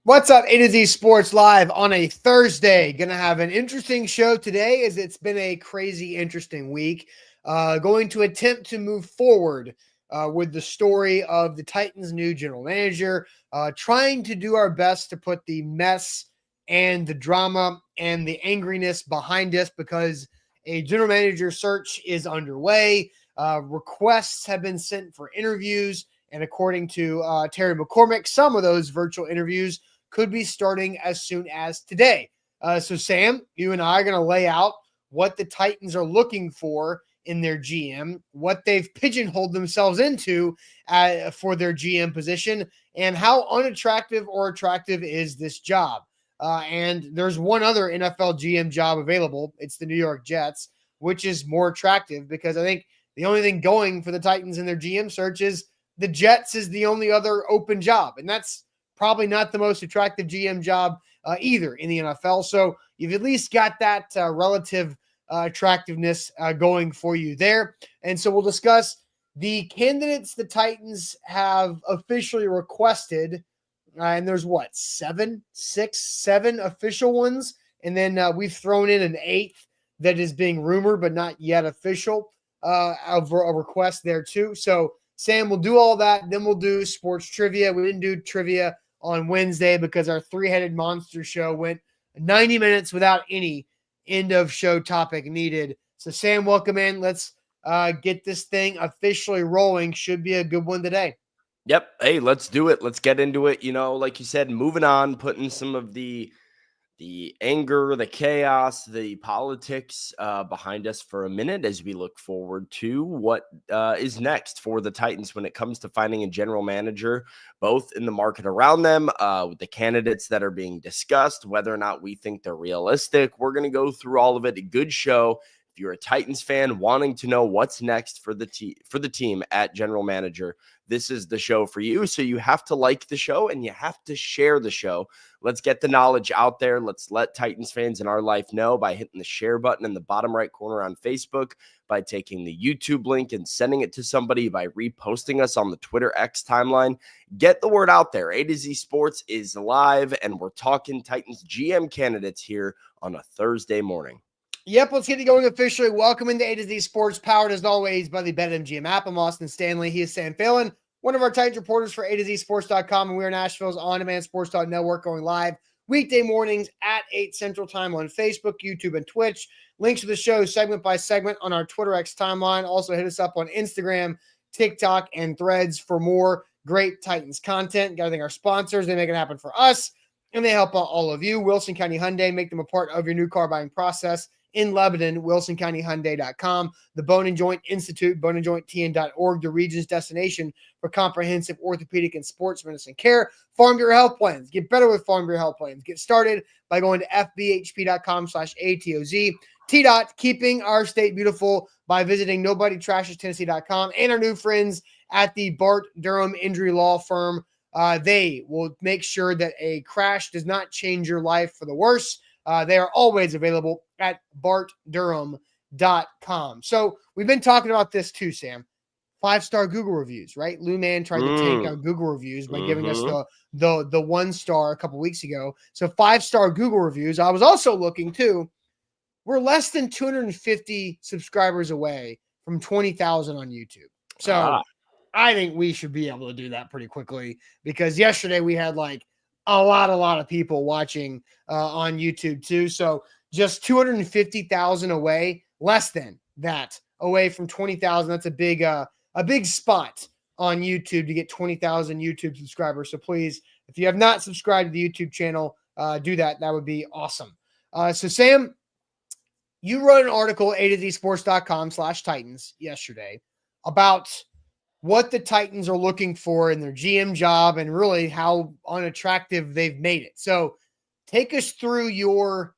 What's up, A to Z Sports Live on a Thursday. Gonna have an interesting show today as it's been a crazy, interesting week. Going to attempt to move forward with the story of the Titans' new general manager, trying to do our best to put the mess and the drama and the angriness behind us because a general manager search is underway. Requests have been sent for interviews, and according to Terry McCormick, some of those virtual interviews could be starting as soon as today. So, Sam, you and I are going to lay out what the Titans are looking for in their GM, what they've pigeonholed themselves into for their GM position, and how unattractive or attractive is this job. And there's one other NFL GM job available. It's the New York Jets, which is more attractive because I think the only thing going for the Titans in their GM search is the Jets is the only other open job. And that's probably not the most attractive GM job either in the NFL. So you've at least got that relative attractiveness going for you there. And so we'll discuss the candidates the Titans have officially requested. And there's what, seven official ones. And then we've thrown in an eighth that is being rumored, but not yet official of a request there too. So Sam, we'll do all that. Then we'll do sports trivia. We didn't do trivia on Wednesday because our three-headed monster show went 90 minutes without any end of show topic needed. So Sam, welcome in. Let's get this thing officially rolling. Should be a good one today. Yep. Hey, let's do it. Let's get into it. Like you said, moving on, putting some of the anger, the chaos, the politics behind us for a minute as we look forward to what is next for the Titans when it comes to finding a general manager, both in the market around them, with the candidates that are being discussed, whether or not we think they're realistic. We're going to go through all of it. A good show. If you're a Titans fan wanting to know what's next for the team at general manager, this is the show for you. So you have to like the show and you have to share the show. Let's get the knowledge out there. Let's let Titans fans in our life know by hitting the share button in the bottom right corner on Facebook, by taking the YouTube link and sending it to somebody, by reposting us on the Twitter X timeline. Get the word out there. A to Z Sports is live, and we're talking Titans GM candidates here on a Thursday morning. Yep, let's get it going officially. Welcome into A to Z Sports, powered as always by the BetMGM app. I'm Austin Stanley. He is Sam Phelan, one of our Titans reporters for A to Z Sports.com, and we are Nashville's on-demand sports network, going live weekday mornings at 8 Central Time on Facebook, YouTube, and Twitch. Links to the show segment by segment on our Twitter X timeline. Also hit us up on Instagram, TikTok, and Threads for more great Titans content. Got to thank our sponsors. They make it happen for us, and they help out all of you. Wilson County Hyundai, make them a part of your new car buying process. In Lebanon, WilsonCountyHyundai.com, the Bone and Joint Institute, boneandjointtn.org, the region's destination for comprehensive orthopedic and sports medicine care. Farm Bureau Health Plans. Get better with Farm Bureau Health Plans. Get started by going to fbhp.com/ATOZ. T-Dot, keeping our state beautiful by visiting NobodyTrashesTennessee.com, and our new friends at the Bart Durham Injury Law Firm. They will make sure that a crash does not change your life for the worse. They are always available at bartdurham.com. So we've been talking about this too, Sam. 5-star Google reviews, right? Lou Mann tried to tank out Google reviews by giving us the 1-star a couple weeks ago. So 5-star Google reviews. I was also looking too. We're less than 250 subscribers away from 20,000 on YouTube. So I think we should be able to do that pretty quickly, because yesterday we had like a lot of people watching on YouTube too. So just 250,000 away, less than that away from 20,000. That's a big spot on YouTube to get 20,000 YouTube subscribers. So please, if you have not subscribed to the YouTube channel, do that. That would be awesome. So Sam, you wrote an article at atozsports.com/Titans yesterday about what the Titans are looking for in their GM job and really how unattractive they've made it. So take us through your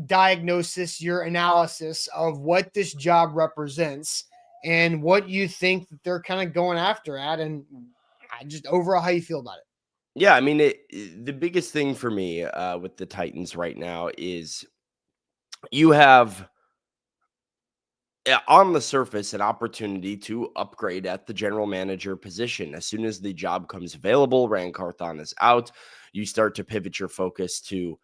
diagnosis, your analysis of what this job represents and what you think that they're kind of going after at, and just overall how you feel about it. Yeah, I mean, the biggest thing for me with the Titans right now is you have on the surface, an opportunity to upgrade at the general manager position. As soon as the job comes available, Rand Carthon is out, you start to pivot your focus to,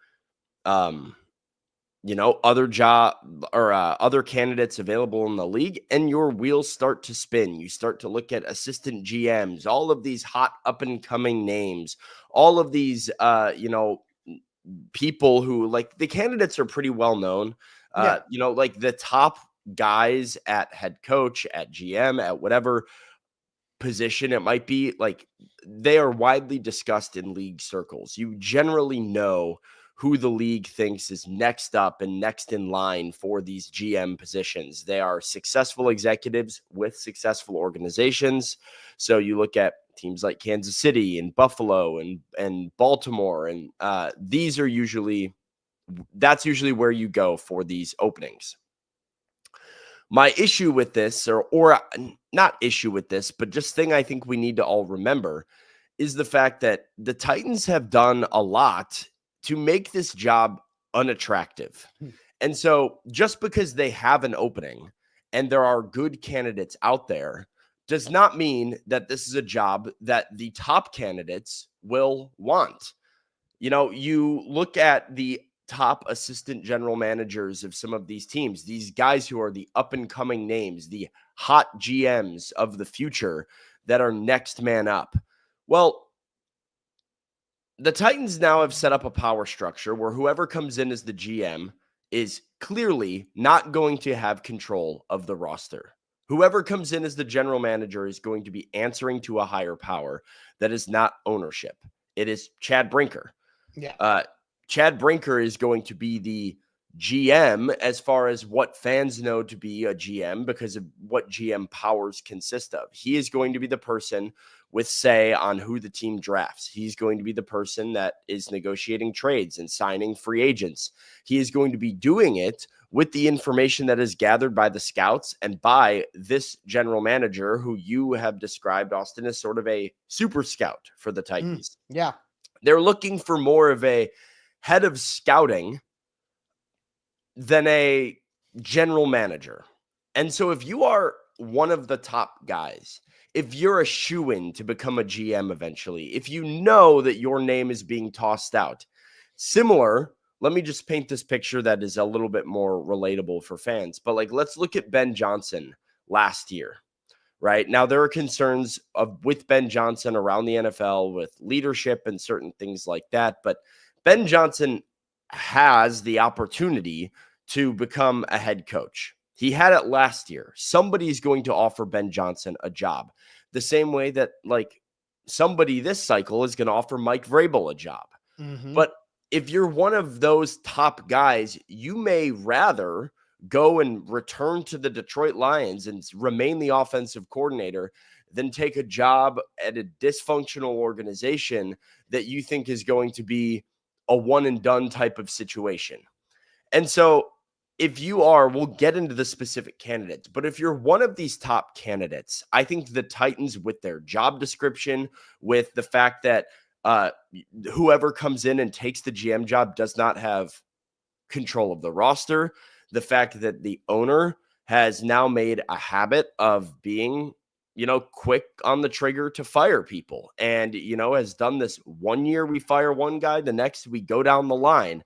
other job or other candidates available in the league, and your wheels start to spin. You start to look at assistant GMs, all of these hot up and coming names, all of these, people who, like, the candidates are pretty well known. Like the top guys at head coach, at GM, at whatever position it might be, like, they are widely discussed in league circles. You generally know who the league thinks is next up and next in line for these GM positions. They are successful executives with successful organizations. So you look at teams like Kansas City and Buffalo and Baltimore, and that's usually where you go for these openings. My issue with this, or not issue with this, but just thing I think we need to all remember, is the fact that the Titans have done a lot to make this job unattractive. And so just because they have an opening and there are good candidates out there does not mean that this is a job that the top candidates will want. You look at the top assistant general managers of some of these teams, these guys who are the up and coming names, the hot GMs of the future that are next man up. Well, the Titans now have set up a power structure where whoever comes in as the GM is clearly not going to have control of the roster. Whoever comes in as the general manager is going to be answering to a higher power that is not ownership. It is Chad Brinker. Yeah. Chad Brinker is going to be the GM as far as what fans know to be a GM because of what GM powers consist of. He is going to be the person with say on who the team drafts. He's going to be the person that is negotiating trades and signing free agents. He is going to be doing it with the information that is gathered by the scouts and by this general manager who you have described, Austin, as sort of a super scout for the Titans. Yeah. They're looking for more of a head of scouting than a general manager. And so if you are one of the top guys, if you're a shoo-in to become a GM eventually, if you know that your name is being tossed out, let me just paint this picture that is a little bit more relatable for fans. But let's look at Ben Johnson last year, right? Now, there are concerns with Ben Johnson around the NFL with leadership and certain things like that. But Ben Johnson has the opportunity to become a head coach. He had it last year. Somebody's going to offer Ben Johnson a job. The same way that somebody this cycle is going to offer Mike Vrabel a job. Mm-hmm. But if you're one of those top guys, you may rather go and return to the Detroit Lions and remain the offensive coordinator than take a job at a dysfunctional organization that you think is going to be a one and done type of situation. And so if you are, we'll get into the specific candidates, but if you're one of these top candidates, I think the Titans, with their job description, with the fact that whoever comes in and takes the GM job does not have control of the roster, the fact that the owner has now made a habit of being, quick on the trigger to fire people and, has done this 1 year we fire one guy, the next we go down the line.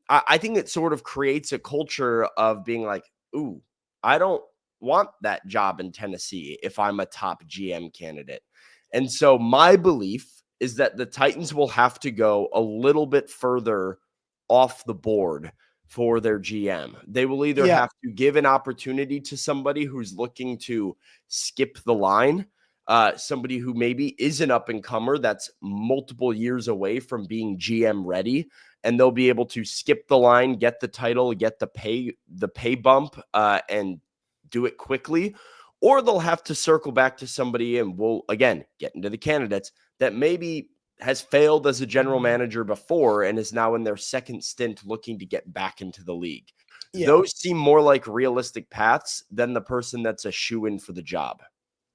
I think it sort of creates a culture of being like, ooh, I don't want that job in Tennessee if I'm a top GM candidate. And so my belief is that the Titans will have to go a little bit further off the board for their GM. They will either have to give an opportunity to somebody who's looking to skip the line, somebody who maybe is an up-and-comer that's multiple years away from being GM ready, and they'll be able to skip the line, get the title, get the pay bump, and do it quickly. Or they'll have to circle back to somebody, and we'll, again, get into the candidates, that maybe has failed as a general manager before and is now in their second stint looking to get back into the league. Yeah. Those seem more like realistic paths than the person that's a shoo-in for the job.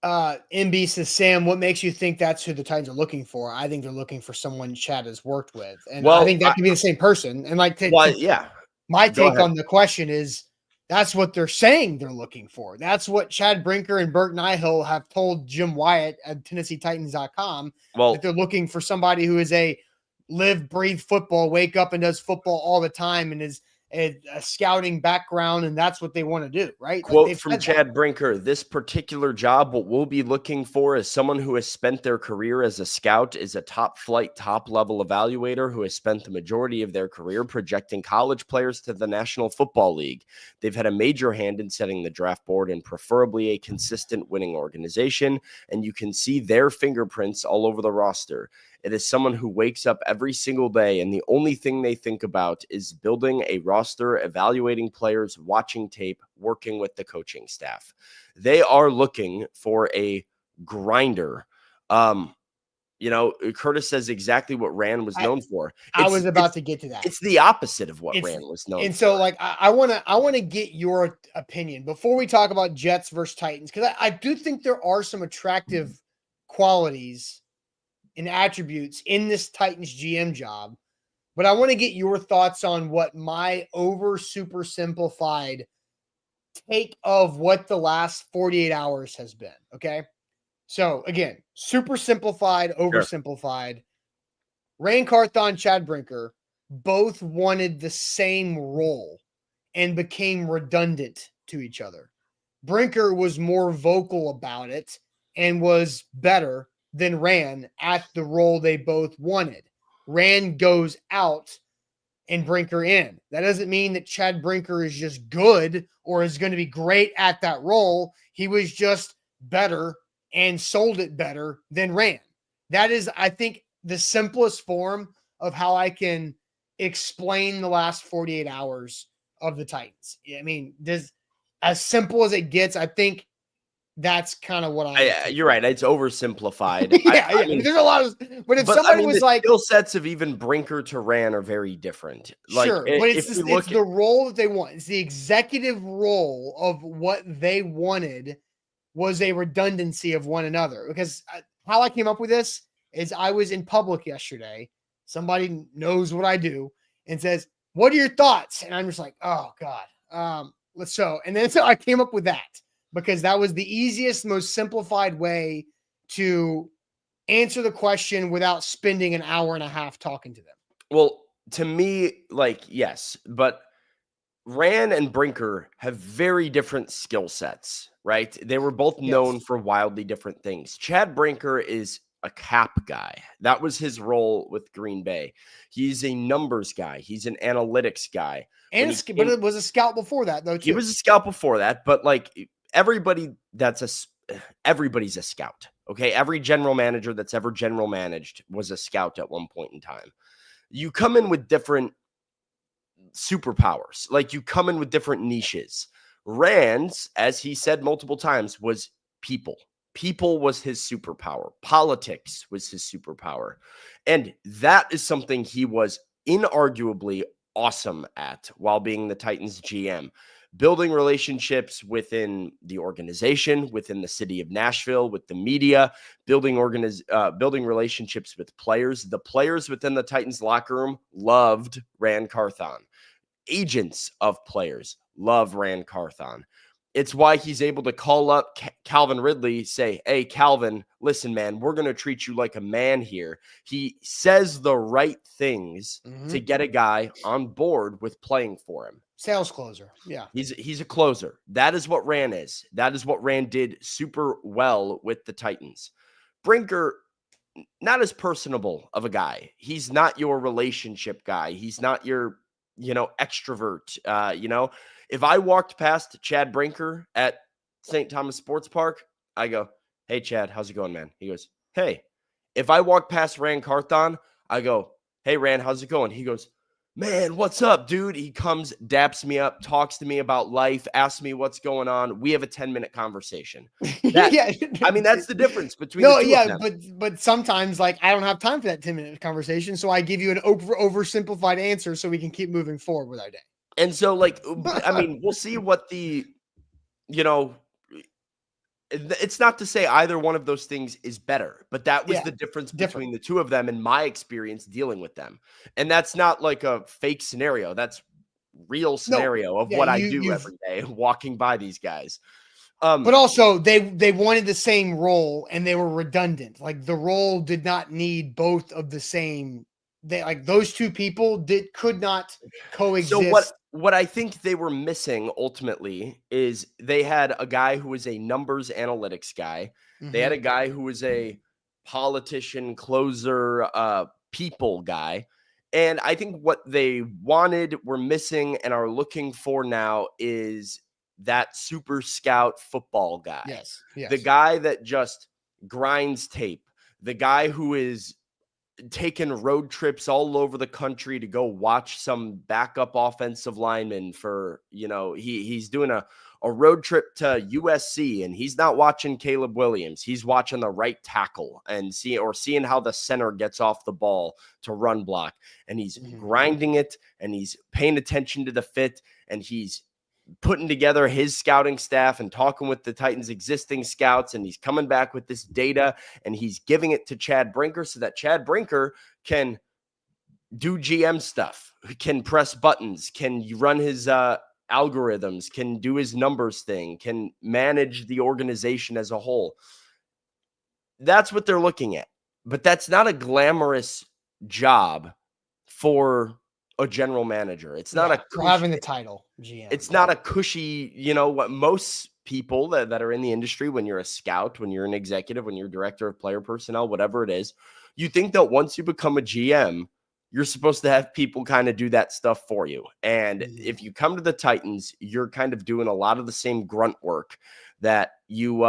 MB says, Sam, what makes you think that's who the Titans are looking for? I think they're looking for someone Chad has worked with. And I think that could be the same person. And my take on the question is That's what they're saying they're looking for. That's what Chad Brinker and Bert Nihill have told Jim Wyatt at TennesseeTitans.com, Well, that they're looking for somebody who is a live, breathe football, wake up and does football all the time and is a scouting background, and that's what they want to do, right? Like, quote they've from said that. Chad Brinker, this particular job, what we'll be looking for is someone who has spent their career as a scout, is a top flight, top level evaluator who has spent the majority of their career projecting college players to the National Football League. They've had a major hand in setting the draft board and preferably a consistent winning organization, and you can see their fingerprints all over the roster. It is someone who wakes up every single day and the only thing they think about is building a roster, evaluating players, watching tape, working with the coaching staff. They are looking for a grinder. Curtis says exactly what Rand was known for. I was about to get to that. It's the opposite of what Rand was known for. And so, like, I want to get your opinion before we talk about Jets versus Titans, because I do think there are some attractive qualities and attributes in this Titans GM job, but I want to get your thoughts on what my super simplified take of what the last 48 hours has been. Okay. So again, super simplified, oversimplified. Sure. Rand Carthon, Chad Brinker both wanted the same role and became redundant to each other. Brinker was more vocal about it and was better than Rand at the role they both wanted. Rand goes out and Brinker in. That doesn't mean that Chad Brinker is just good or is going to be great at that role. He was just better and sold it better than Rand. That is, I think, the simplest form of how I can explain the last 48 hours of the Titans. I mean, as simple as it gets, I think that's kind of what you're right. It's oversimplified. I mean, there's a lot of, but if somebody was like, skill sets of even Brinker to Rand are very different. Sure, but it's the role that they want. It's the executive role of what they wanted was a redundancy of one another. Because how I came up with this is I was in public yesterday. Somebody knows what I do and says, "What are your thoughts?" And I'm just like, "Oh God." So I came up with that, because that was the easiest, most simplified way to answer the question without spending an hour and a half talking to them. Well, to me, yes, but Rand and Brinker have very different skill sets, right? They were both known for wildly different things. Chad Brinker is a cap guy. That was his role with Green Bay. He's a numbers guy. He's an analytics guy. But it was a scout before that, though, too. He was a scout before that, but everybody's a scout. Okay. Every general manager that's ever general managed was a scout at one point in time. You come in with different superpowers. You come in with different niches. Rand's, as he said multiple times, was people. People was his superpower. Politics was his superpower. And that is something he was inarguably awesome at while being the Titans GM. Building relationships within the organization, within the city of Nashville, with the media, building relationships with players. The players within the Titans locker room loved Rand Carthon. Agents of players love Rand Carthon. It's why he's able to call up Calvin Ridley, say, "Hey, Calvin, listen, man, we're going to treat you like a man here." He says the right things to get a guy on board with playing for him. Sales closer. Yeah. He's a closer. That is what Rand is. That is what Rand did super well with the Titans. Brinker, not as personable of a guy. He's not your relationship guy. He's not your, extrovert. If I walked past Chad Brinker at St. Thomas Sports Park, I go, "Hey, Chad, how's it going, man?" He goes, "Hey." If I walk past Rand Carthon, I go, "Hey, Rand, how's it going?" He goes, "Man, what's up, dude?" He comes, daps me up, talks to me about life, asks me what's going on. We have a 10-minute conversation. I mean, that's the difference between the two of them. But sometimes, I don't have time for that 10-minute conversation, so I give you an oversimplified answer so we can keep moving forward with our day. And so, we'll see what it's not to say either one of those things is better, but that was the difference between the two of them in my experience dealing with them. And that's not like a fake scenario. That's real scenario of yeah, what I do every day, walking by these guys. But also they wanted the same role and they were redundant. Like the role did not need both of the same. They like those two people could not coexist. So what I think they were missing ultimately is they had a guy who was a numbers analytics guy. They had a guy who was a politician, closer, people guy. And I think what they wanted, were missing, and are looking for now is that super scout football guy. Yes. The guy that just grinds tape. The guy who is taking road trips all over the country to go watch some backup offensive lineman for, he's doing a road trip to USC and he's not watching Caleb Williams. He's watching the right tackle and seeing how the center gets off the ball to run block. And he's grinding it and he's paying attention to the fit and he's putting together his scouting staff and talking with the Titans' existing scouts, and he's coming back with this data and he's giving it to Chad Brinker so that Chad Brinker can do GM stuff, can press buttons, can run his algorithms, can do his numbers thing, can manage the organization as a whole. That's what they're looking at. But that's not a glamorous job for a general manager. It's not for having the title GM. It's not a cushy, what most people that are in the industry, when you're a scout, when you're an executive, when you're director of player personnel, whatever it is, you think that once you become a GM, you're supposed to have people kind of do that stuff for you. And if you come to the Titans, you're kind of doing a lot of the same grunt work that you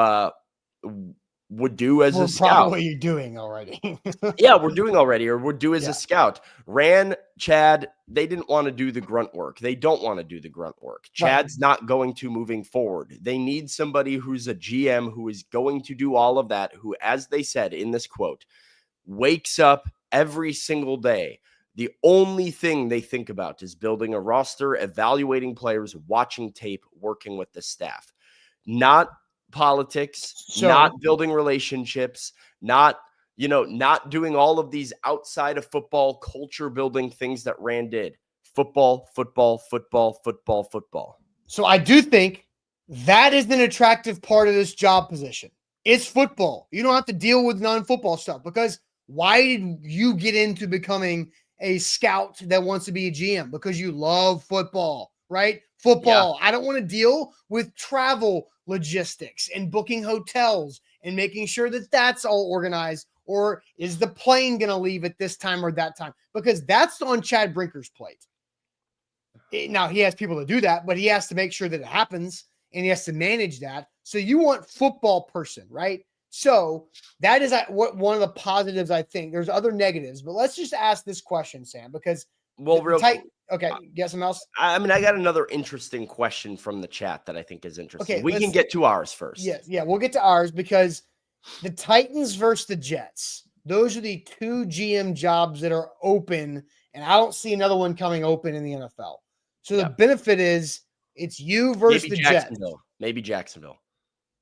would do as a scout. Probably what you're doing already. Yeah, we're doing already, or would do as a scout. Chad, they didn't want to do the grunt work. They don't want to do the grunt work. Chad's not going to moving forward. They need somebody who's a GM who is going to do all of that, who, as they said in this quote, wakes up every single day. The only thing they think about is building a roster, evaluating players, watching tape, working with the staff. Not politics, not building relationships, not doing all of these outside of football culture building things that Rand did. Football. So I do think that is an attractive part of this job position. It's football. You don't have to deal with non-football stuff, because why did you get into becoming a scout that wants to be a GM? Because you love football, right? Football. Yeah. I don't want to deal with travel logistics and booking hotels and making sure that that's all organized, or is the plane going to leave at this time or that time? Because that's on Chad Brinker's plate. Now, he has people to do that, but he has to make sure that it happens and he has to manage that. So you want football person, right? So that is what one of the positives, I think. There's other negatives, but let's just ask this question, Sam, because okay, get something else? I got another interesting question from the chat that I think is interesting. Okay, we can get to ours first. Yeah, we'll get to ours, because the Titans versus the Jets, those are the two GM jobs that are open, and I don't see another one coming open in the NFL. So the benefit is it's you versus the Jets. Maybe Jacksonville.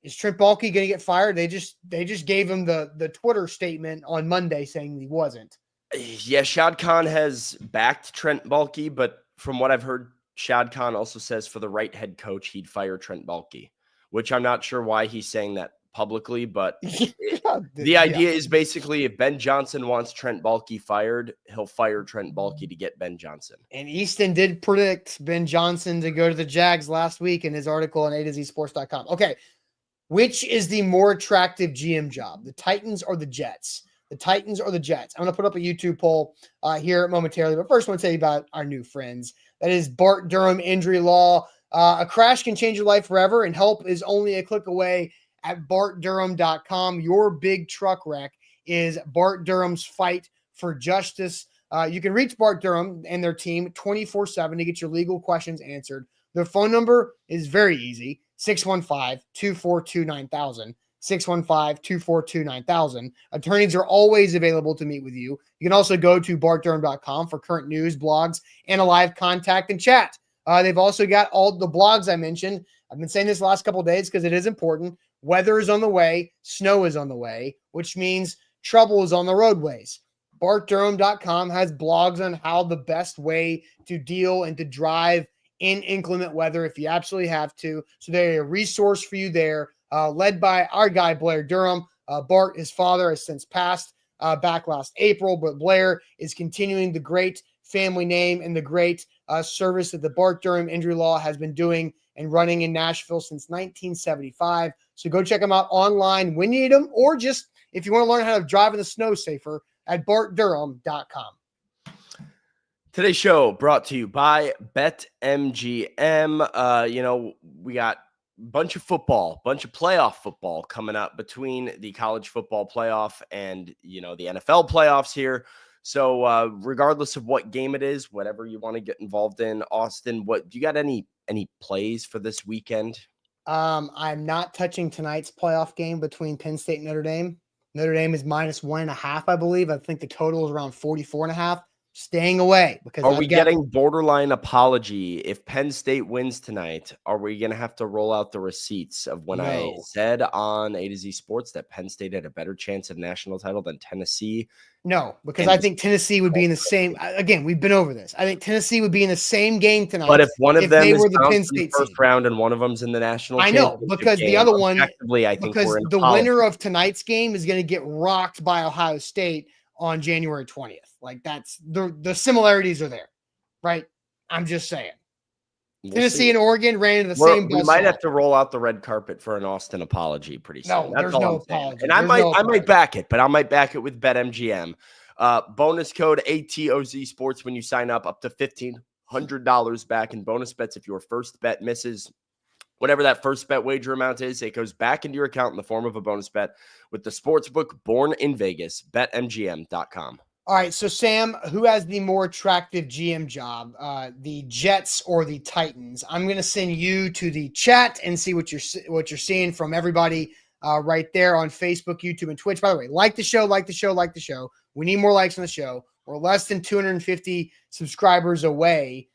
Is Trent Baalke going to get fired? They just gave him the Twitter statement on Monday saying he wasn't. Yeah, Shad Khan has backed Trent Baalke, but from what I've heard, Shad Khan also says for the right head coach, he'd fire Trent Baalke, which I'm not sure why he's saying that publicly, but the idea is basically if Ben Johnson wants Trent Baalke fired, he'll fire Trent Baalke to get Ben Johnson. And Easton did predict Ben Johnson to go to the Jags last week in his article on A2ZSports.com. Okay, which is the more attractive GM job, the Titans or the Jets? The Titans or the Jets? I'm going to put up a YouTube poll here momentarily, but first I want to tell you about our new friends. That is Bart Durham Injury Law. A crash can change your life forever, and help is only a click away at bartdurham.com. Your big truck wreck is Bart Durham's fight for justice. You can reach Bart Durham and their team 24/7 to get your legal questions answered. Their phone number is very easy, 615-242-9000. 615-242-9000. Attorneys are always available to meet with you. You can also go to bartdurham.com for current news, blogs, and a live contact and chat. They've also got all the blogs I mentioned. I've been saying this the last couple of days because it is important. Weather is on the way. Snow is on the way, which means trouble is on the roadways. bartdurham.com has blogs on how the best way to deal and to drive in inclement weather if you absolutely have to. So they're a resource for you there, led by our guy, Blair Durham. Bart, his father, has since passed back last April, but Blair is continuing the great family name and the great service that the Bart Durham Injury Law has been doing and running in Nashville since 1975. So go check them out online when you need them, or just if you want to learn how to drive in the snow safer at bartdurham.com. Today's show brought to you by BetMGM. We got a bunch of playoff football coming up between the college football playoff and, the NFL playoffs here. So regardless of what game it is, whatever you want to get involved in, Austin, do you got any plays for this weekend? I'm not touching tonight's playoff game between Penn State and Notre Dame. Notre Dame is -1.5, I believe. I think the total is around 44.5. Staying away because are we getting borderline apology if Penn State wins tonight? Are we going to have to roll out the receipts of when I said on A to Z Sports that Penn State had a better chance of national title than Tennessee? No, because I think Tennessee would be in the same. Again, we've been over this. I think Tennessee would be in the same game tonight. But if one of them is the Penn State first round and one of them's in the national, I know because the other one, I think because the winner of tonight's game is going to get rocked by Ohio State on January 20th. Like that's the similarities are there, right? I'm just saying. Tennessee and Oregon ran into the same bus. We might have to roll out the red carpet for an Austin apology pretty soon. No, there's no apology. And I might back it, but I might back it with BetMGM. Bonus code ATOZ Sports when you sign up to $1,500 back in bonus bets if your first bet misses. Whatever that first bet wager amount is, it goes back into your account in the form of a bonus bet with the sportsbook born in Vegas, betmgm.com. All right, so Sam, who has the more attractive GM job, the Jets or the Titans? I'm going to send you to the chat and see what you're seeing from everybody right there on Facebook, YouTube, and Twitch. By the way, like the show. We need more likes on the show. We're less than 250 subscribers away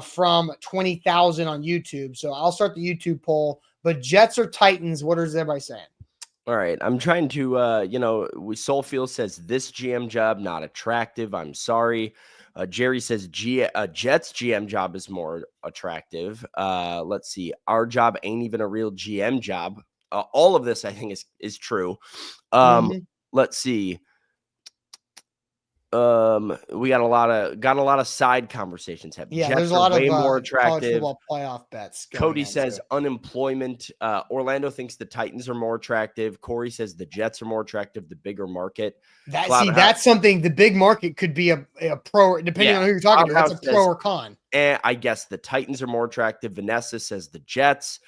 from 20,000 on YouTube. So I'll start the YouTube poll. But Jets or Titans, what is everybody saying? All right. I'm trying to, Soulfield says this GM job, not attractive. I'm sorry. Jerry says Jets GM job is more attractive. Let's see. Our job ain't even a real GM job. All of this, I think, is true. Let's see. We got a lot of side conversations happening. Yeah, Jets there's a lot of more college attractive football playoff bets. Cody says unemployment. Orlando thinks the Titans are more attractive. Corey says the Jets are more attractive. The bigger market. That's something. The big market could be a pro, depending on who you're talking to. That's a pro or con. And I guess the Titans are more attractive. Vanessa says the Jets.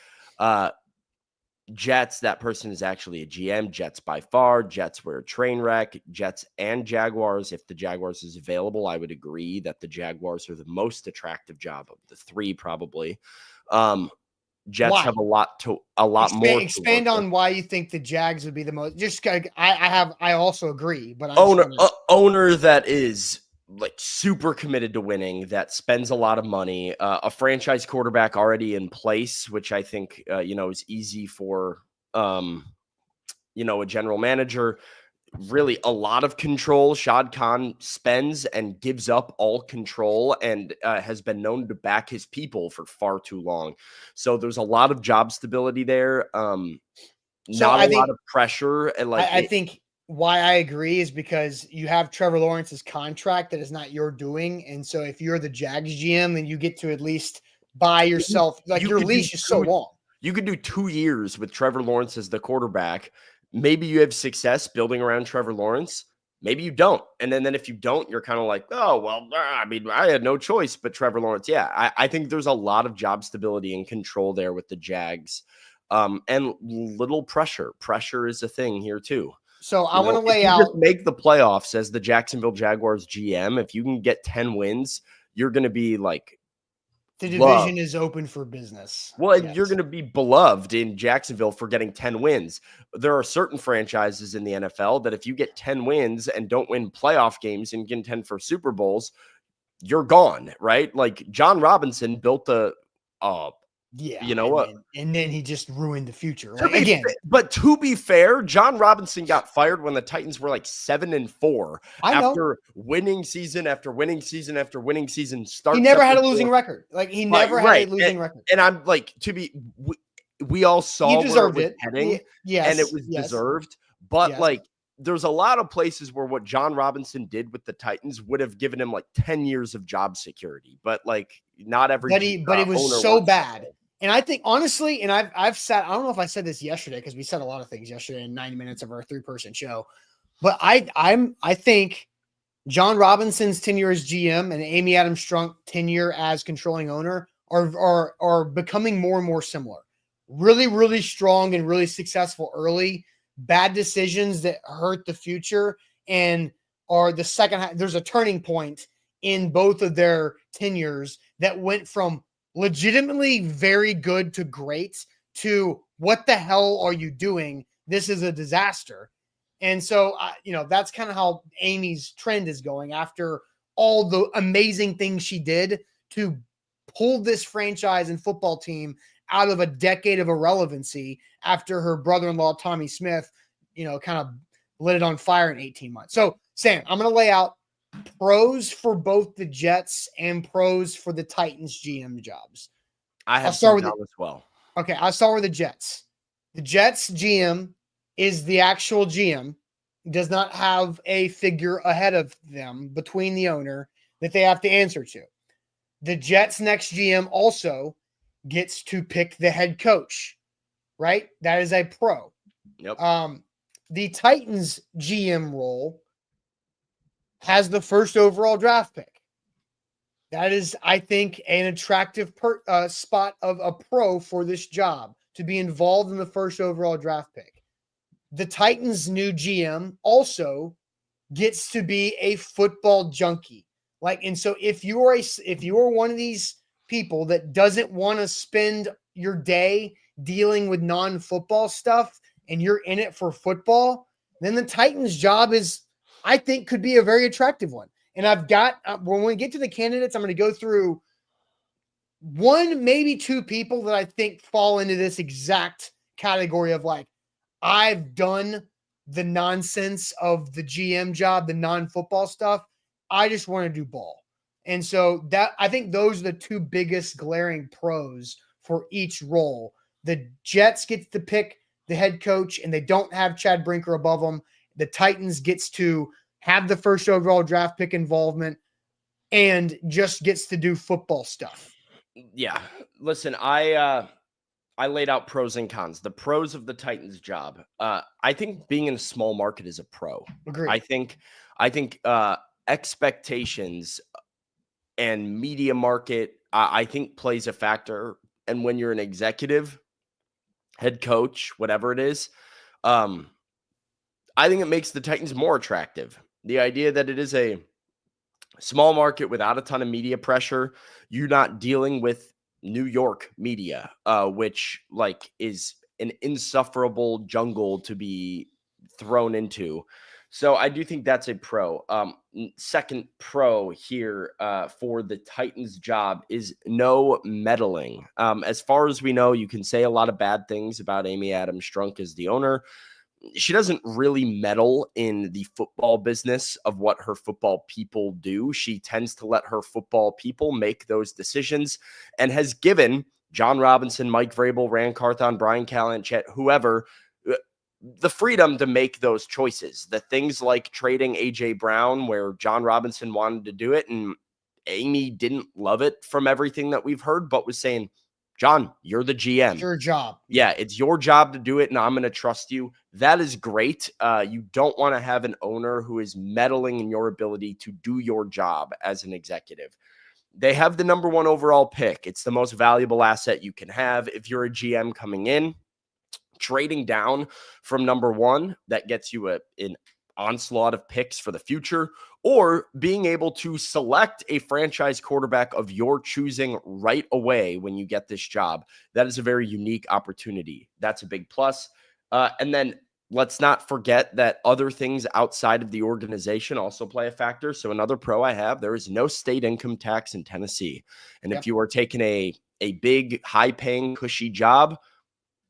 Jets, that person is actually a GM. Jets by far. Jets were a train wreck. Jets and Jaguars. If the Jaguars is available, I would agree that the Jaguars are the most attractive job of the three, probably. Jets have a lot more. Expand on why you think the Jags would be the most. Just I also agree, but owner that is like super committed to winning, that spends a lot of money, a franchise quarterback already in place, which I think, is easy for, a general manager. Really a lot of control. Shad Khan spends and gives up all control and has been known to back his people for far too long. So there's a lot of job stability there. Not a lot of pressure. And I think why I agree is because you have Trevor Lawrence's contract that is not your doing. And so if you're the Jags GM, then you get to at least buy yourself, your leash is so long. You could do 2 years with Trevor Lawrence as the quarterback. Maybe you have success building around Trevor Lawrence. Maybe you don't. And then if you don't, you're kind of like, oh, well, I mean, I had no choice but Trevor Lawrence. Yeah, I think there's a lot of job stability and control there with the Jags. And little pressure. Pressure is a thing here too. So I want to lay out. Make the playoffs as the Jacksonville Jaguars GM. If you can get 10 wins, you're going to be like. The division is open for business. Well, you're going to be beloved in Jacksonville for getting 10 wins. There are certain franchises in the NFL that if you get 10 wins and don't win playoff games and contend for Super Bowls, you're gone, right? Like John Robinson built a Yeah, You know what? and then he just ruined the future. To Like be again, but to be fair, John Robinson got fired when the Titans were like 7-4 I know after winning season after winning season after winning season. he Start never had a 7-4. losing record. Like he Right, never had a right. losing record. And I'm like, we all He saw where it deserved was it. heading, and it Yes, was yes, deserved. But yes. like, there's a lot of places where what John Robinson did with the Titans would have given him like 10 years of job security. But like, not every But it was owner so works that bad. way. And I think honestly, and I've sat, I don't know if I said this yesterday because we said a lot of things yesterday in 90 minutes of our 3-person show. But I think John Robinson's tenure as GM and Amy Adams Strunk tenure as controlling owner are becoming more and more similar. Really, really strong and really successful early, bad decisions that hurt the future and are the second half. There's a turning point in both of their tenures that went from legitimately very good to great to what the hell are you doing? This is a disaster. And so, that's kind of how Amy's trend is going after all the amazing things she did to pull this franchise and football team out of a decade of irrelevancy after her brother-in-law, Tommy Smith, kind of lit it on fire in 18 months. So, Sam, I'm going to lay out pros for both the Jets and pros for the Titans GM jobs. I have I'll start some with down as well. Okay, I'll start with the Jets. The Jets GM is the actual GM, does not have a figure ahead of them between the owner that they have to answer to. The Jets' next GM also gets to pick the head coach, right? That is a pro. Yep. The Titans GM role has the first overall draft pick. That is, I think, an attractive spot of a pro for this job to be involved in the first overall draft pick. The Titans' new GM also gets to be a football junkie. And so if you are one of these people that doesn't want to spend your day dealing with non-football stuff and you're in it for football, then the Titans' job I think, could be a very attractive one. And I've got, when we get to the candidates, I'm going to go through one, maybe two people that I think fall into this exact category of I've done the nonsense of the GM job, the non-football stuff. I just want to do ball. And so I think those are the two biggest glaring pros for each role. The Jets get to pick the head coach and they don't have Chad Brinker above them. The Titans gets to have the first overall draft pick involvement and just gets to do football stuff. Yeah. Listen, I laid out pros and cons. The pros of the Titans job. I think being in a small market is a pro. Agreed. I think expectations and media market, I think plays a factor. And when you're an executive, head coach, whatever it is, I think it makes the Titans more attractive. The idea that it is a small market without a ton of media pressure, you're not dealing with New York media, which is an insufferable jungle to be thrown into. So I do think that's a pro. Second pro here for the Titans job is no meddling. As far as we know, you can say a lot of bad things about Amy Adams Strunk as the owner. She doesn't really meddle in the football business of what her football people do. She tends to let her football people make those decisions and has given John Robinson, Mike Vrabel, Rand Carthon, Brian Callahan, Chet, whoever, the freedom to make those choices. The things like trading A.J. Brown, where John Robinson wanted to do it, and Amy didn't love it from everything that we've heard, but was saying, John, you're the GM. It's your job. Yeah, it's your job to do it, and I'm going to trust you. That is great. You don't want to have an owner who is meddling in your ability to do your job as an executive. They have the number 1 overall pick. It's the most valuable asset you can have if you're a GM coming in. Trading down from number 1, that gets you an onslaught of picks for the future, or being able to select a franchise quarterback of your choosing right away when you get this job. That is a very unique opportunity. That's a big plus. And then let's not forget that other things outside of the organization also play a factor. So another pro I have, there is no state income tax in Tennessee. And if you are taking a a big, high-paying, cushy job,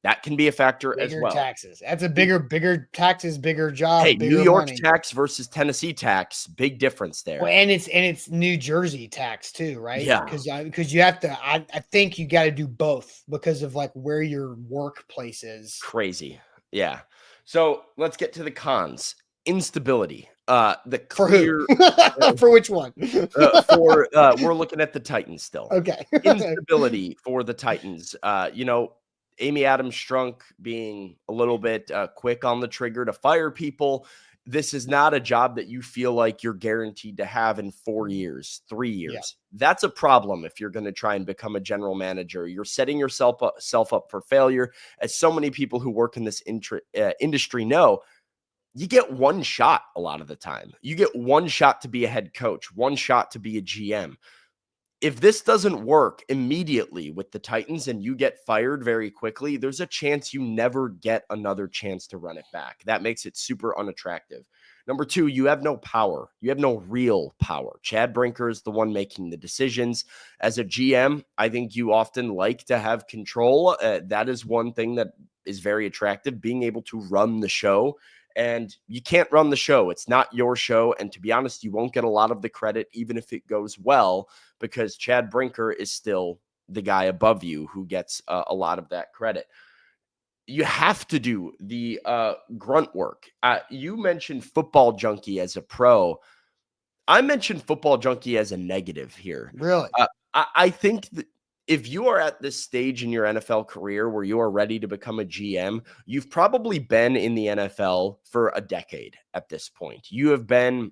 that can be a factor as Bigger well. taxes. That's a bigger taxes, bigger job, Hey, New bigger York's money. tax versus Tennessee tax, big difference there. Well, and it's New Jersey tax too, right? Yeah. Because you have to. I think you got to do both because of like where your workplace is. Crazy. Yeah. So let's get to the cons. Instability. The For who? clear For which one? we're looking at the Titans still. Okay. Instability for the Titans. Amy Adams Strunk being a little bit quick on the trigger to fire people. This is not a job that you feel like you're guaranteed to have in 4 years, 3 years. Yeah. That's a problem if you're going to try and become a general manager. You're setting yourself up for failure. As so many people who work in this industry know, you get one shot a lot of the time. You get one shot to be a head coach, one shot to be a GM. If this doesn't work immediately with the Titans and you get fired very quickly, there's a chance you never get another chance to run it back. That makes it super unattractive. Number two, you have no power. You have no real power. Chad Brinker is the one making the decisions. As a GM, I think you often like to have control. That is one thing that is very attractive, being able to run the show. And you can't run the show. It's not your show. And to be honest, you won't get a lot of the credit, even if it goes well, because Chad Brinker is still the guy above you who gets a lot of that credit. You have to do the grunt work. You mentioned Football Junkie as a pro. I mentioned Football Junkie as a negative here. Really? I think that if you are at this stage in your NFL career where you are ready to become a GM, you've probably been in the NFL for a decade at this point. You have been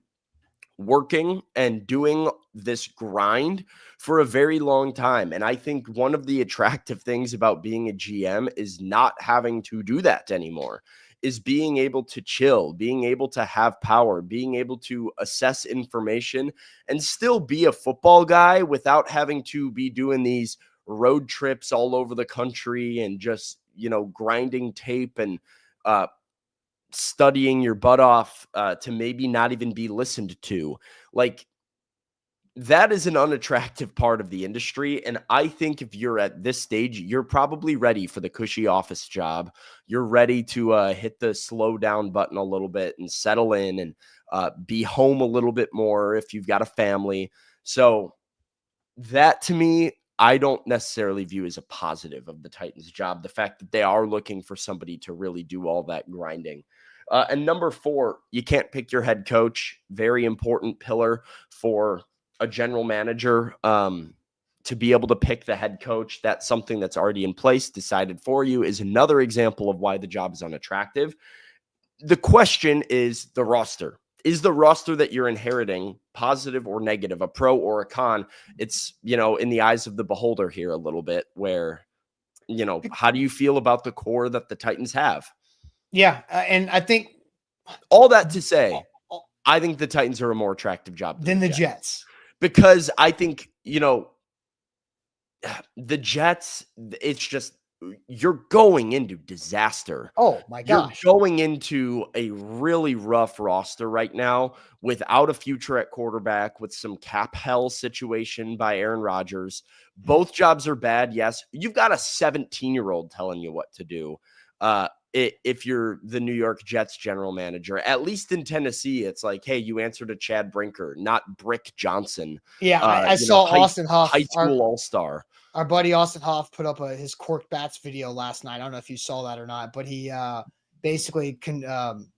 working and doing this grind for a very long time. And I think one of the attractive things about being a GM is not having to do that anymore, is being able to chill, being able to have power, being able to assess information and still be a football guy without having to be doing these road trips all over the country and just, grinding tape and studying your butt off to maybe not even be listened to. Like, that is an unattractive part of the industry. And I think if you're at this stage, you're probably ready for the cushy office job. You're ready to hit the slow down button a little bit and settle in and be home a little bit more if you've got a family. So that, to me, I don't necessarily view as a positive of the Titans job. The fact that they are looking for somebody to really do all that grinding. And number 4, you can't pick your head coach. Very important pillar for a general manager to be able to pick the head coach. That's something that's already in place, decided for you, is another example of why the job is unattractive. The question is the roster. Is the roster that you're inheriting positive or negative, a pro or a con? It's, in the eyes of the beholder here a little bit, where, how do you feel about the core that the Titans have? Yeah. And I think all that to say, I think the Titans are a more attractive job than the Jets. Because I think, the Jets, it's just, you're going into disaster. Oh my gosh. You're going into a really rough roster right now without a future at quarterback, with some cap hell situation by Aaron Rodgers. Both jobs are bad. Yes. You've got a 17-year-old telling you what to do. If you're the New York Jets general manager, at least in Tennessee, it's like, hey, you answer to Chad Brinker, not Brick Johnson. Yeah, I saw Austin Huff, high school all-star. Our buddy Austin Huff put up his Corked Bats video last night. I don't know if you saw that or not, but he basically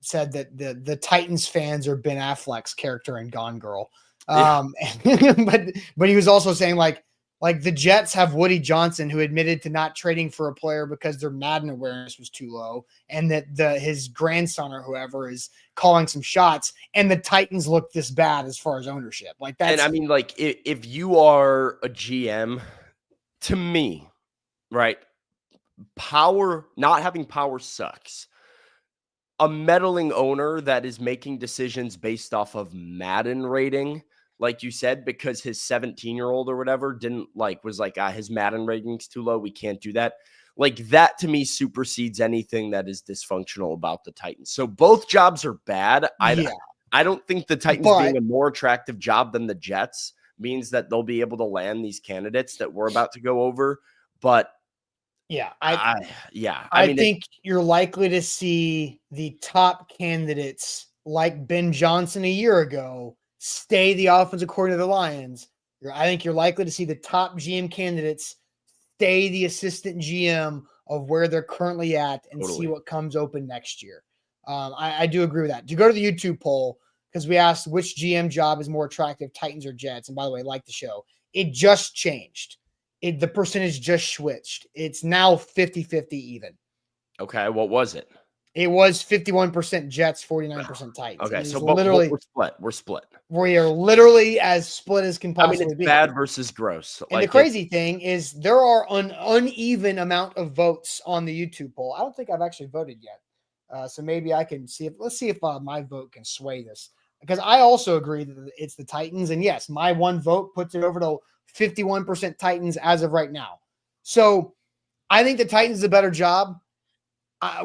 said that the Titans fans are Ben Affleck's character in Gone Girl. But he was also saying like the Jets have Woody Johnson, who admitted to not trading for a player because their Madden awareness was too low, and that his grandson or whoever is calling some shots, and the Titans look this bad as far as ownership. Like that. And I mean, like, if you are a GM, to me, right, not having power sucks. A meddling owner that is making decisions based off of Madden rating, like you said, because his 17-year-old or whatever was like, his Madden rating's too low, we can't do that. Like, that to me supersedes anything that is dysfunctional about the Titans. So both jobs are bad. I don't think the Titans being a more attractive job than the Jets means that they'll be able to land these candidates that we're about to go over. But yeah, I I mean, think you're likely to see the top candidates like Ben Johnson a year ago stay the offensive coordinator of the Lions. I think you're likely to see the top GM candidates stay the assistant GM of where they're currently at and see what comes open next year. I do agree with that. To go to the YouTube poll, because we asked which GM job is more attractive, Titans or Jets. And by the way, like the show, it just changed. The percentage just switched. It's now 50-50 even. Okay, what was it? It was 51% Jets, 49% Titans. Okay, so literally we're split. We're split. We are literally as split as can possibly it's be. bad versus gross. And the crazy thing is there are an uneven amount of votes on the YouTube poll. I don't think I've actually voted yet. So maybe I can see let's see if my vote can sway this, because I also agree that it's the Titans. And yes, my one vote puts it over to 51% Titans as of right now. So I think the Titans is a better job.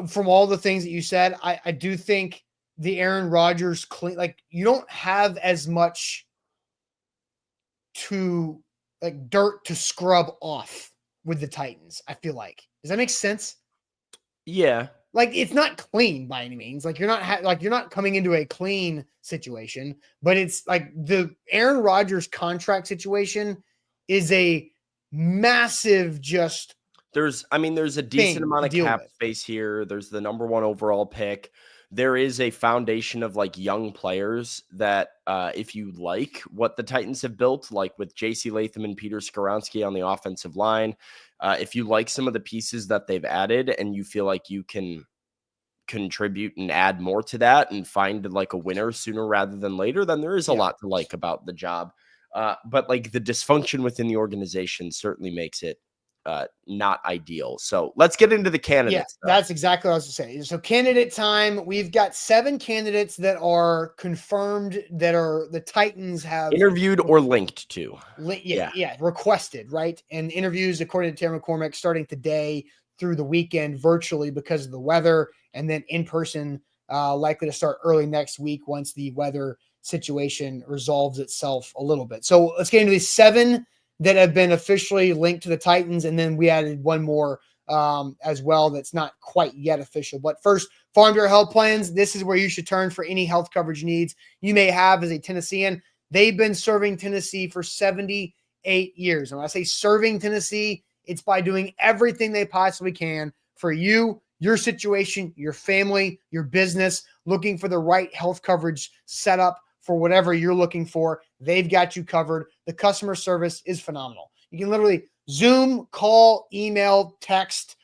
From all the things that you said, I do think the Aaron Rodgers clean, like you don't have as much to dirt to scrub off with the Titans. I feel like, does that make sense? Yeah. Like it's not clean by any means. Like you're not coming into a clean situation, but it's like the Aaron Rodgers contract situation is a massive there's a decent amount of cap space here. There's the number 1 overall pick. There is a foundation of like young players that if you like what the Titans have built, like with JC Latham and Peter Skoronski on the offensive line, if you like some of the pieces that they've added and you feel like you can contribute and add more to that and find like a winner sooner rather than later, then there is a lot to like about the job. But like the dysfunction within the organization certainly makes it not ideal. So let's get into the candidates. Yeah, that's exactly what I was going to say. So candidate time, we've got 7 candidates that are confirmed that are the Titans have interviewed or linked to. Requested, right? And interviews, according to Terry McCormick, starting today through the weekend virtually because of the weather, and then in person likely to start early next week once the weather situation resolves itself a little bit. So let's get into these 7 that have been officially linked to the Titans. And then we added one more as well that's not quite yet official. But first, Farm Bureau Health Plans. This is where you should turn for any health coverage needs you may have as a Tennessean. They've been serving Tennessee for 78 years. And when I say serving Tennessee, it's by doing everything they possibly can for you, your situation, your family, your business, looking for the right health coverage setup for whatever you're looking for. They've got you covered. The customer service is phenomenal. You can literally Zoom, call, email, text,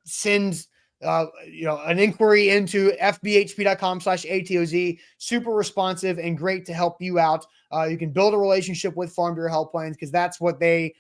send an inquiry into fbhp.com/ATOZ. Super responsive and great to help you out. You can build a relationship with Farm Bureau Health Plans because that's what they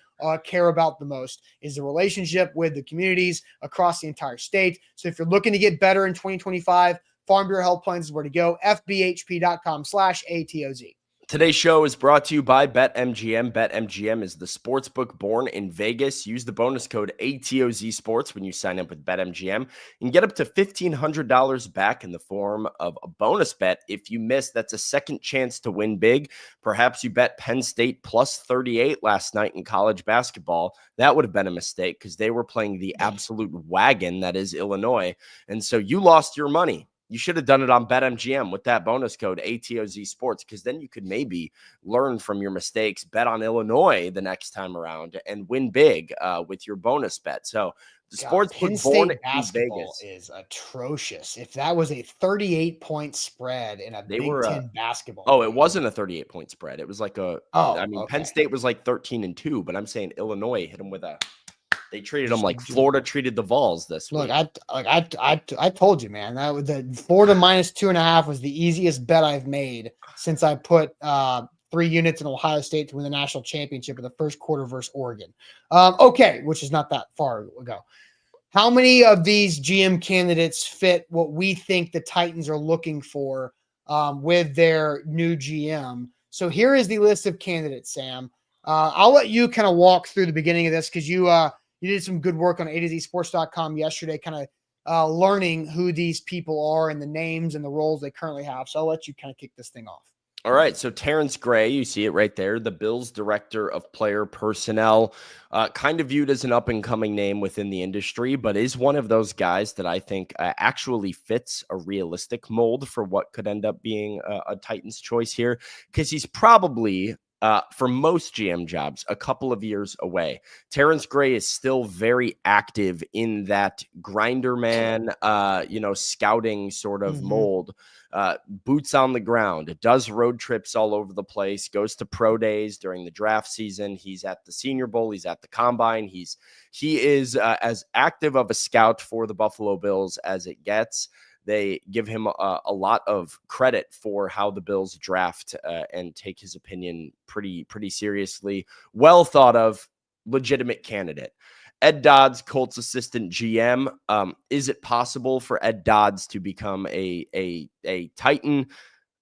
care about the most, is the relationship with the communities across the entire state. So if you're looking to get better in 2025, Farm Bureau Health Plans is where to go. fbhp.com/ATOZ. Today's show is brought to you by BetMGM. BetMGM is the sportsbook born in Vegas. Use the bonus code ATOZ Sports when you sign up with BetMGM and get up to $1,500 back in the form of a bonus bet. If you miss, that's a second chance to win big. Perhaps you bet Penn State plus 38 last night in college basketball. That would have been a mistake because they were playing the absolute wagon that is Illinois. And so you lost your money. You should have done it on BetMGM with that bonus code ATOZ Sports, because then you could maybe learn from your mistakes, bet on Illinois the next time around, and win big with your bonus bet. So the sports Penn State basketball is atrocious. If that was a 38-point spread in a Big Ten basketball game. It wasn't a 38-point spread. It was like Penn State was like 13-2, but I'm saying Illinois hit them with they treated them like Florida treated the Vols this week. Look, I told you, man. That was the Florida minus 2.5 was the easiest bet I've made since I put 3 units in Ohio State to win the national championship in the first quarter versus Oregon. Okay, which is not that far ago. How many of these GM candidates fit what we think the Titans are looking for with their new GM? So here is the list of candidates, Sam. I'll let you kind of walk through the beginning of this because you did some good work on ATOZsports.com yesterday, kind of learning who these people are and the names and the roles they currently have. So I'll let you kind of kick this thing off. All right, so Terrence Gray, you see it right there, the Bills director of player personnel, kind of viewed as an up-and-coming name within the industry, but is one of those guys that I think actually fits a realistic mold for what could end up being a Titans choice here, because he's probably, for most GM jobs, a couple of years away. Terrence Gray is still very active in that grinder man, scouting sort of mold. Boots on the ground, does road trips all over the place, goes to pro days during the draft season. He's at the Senior Bowl. He's at the Combine. He is as active of a scout for the Buffalo Bills as it gets. They give him a lot of credit for how the Bills draft and take his opinion pretty seriously. Well thought of, legitimate candidate. Ed Dodds, Colts assistant GM. Is it possible for Ed Dodds to become a Titan?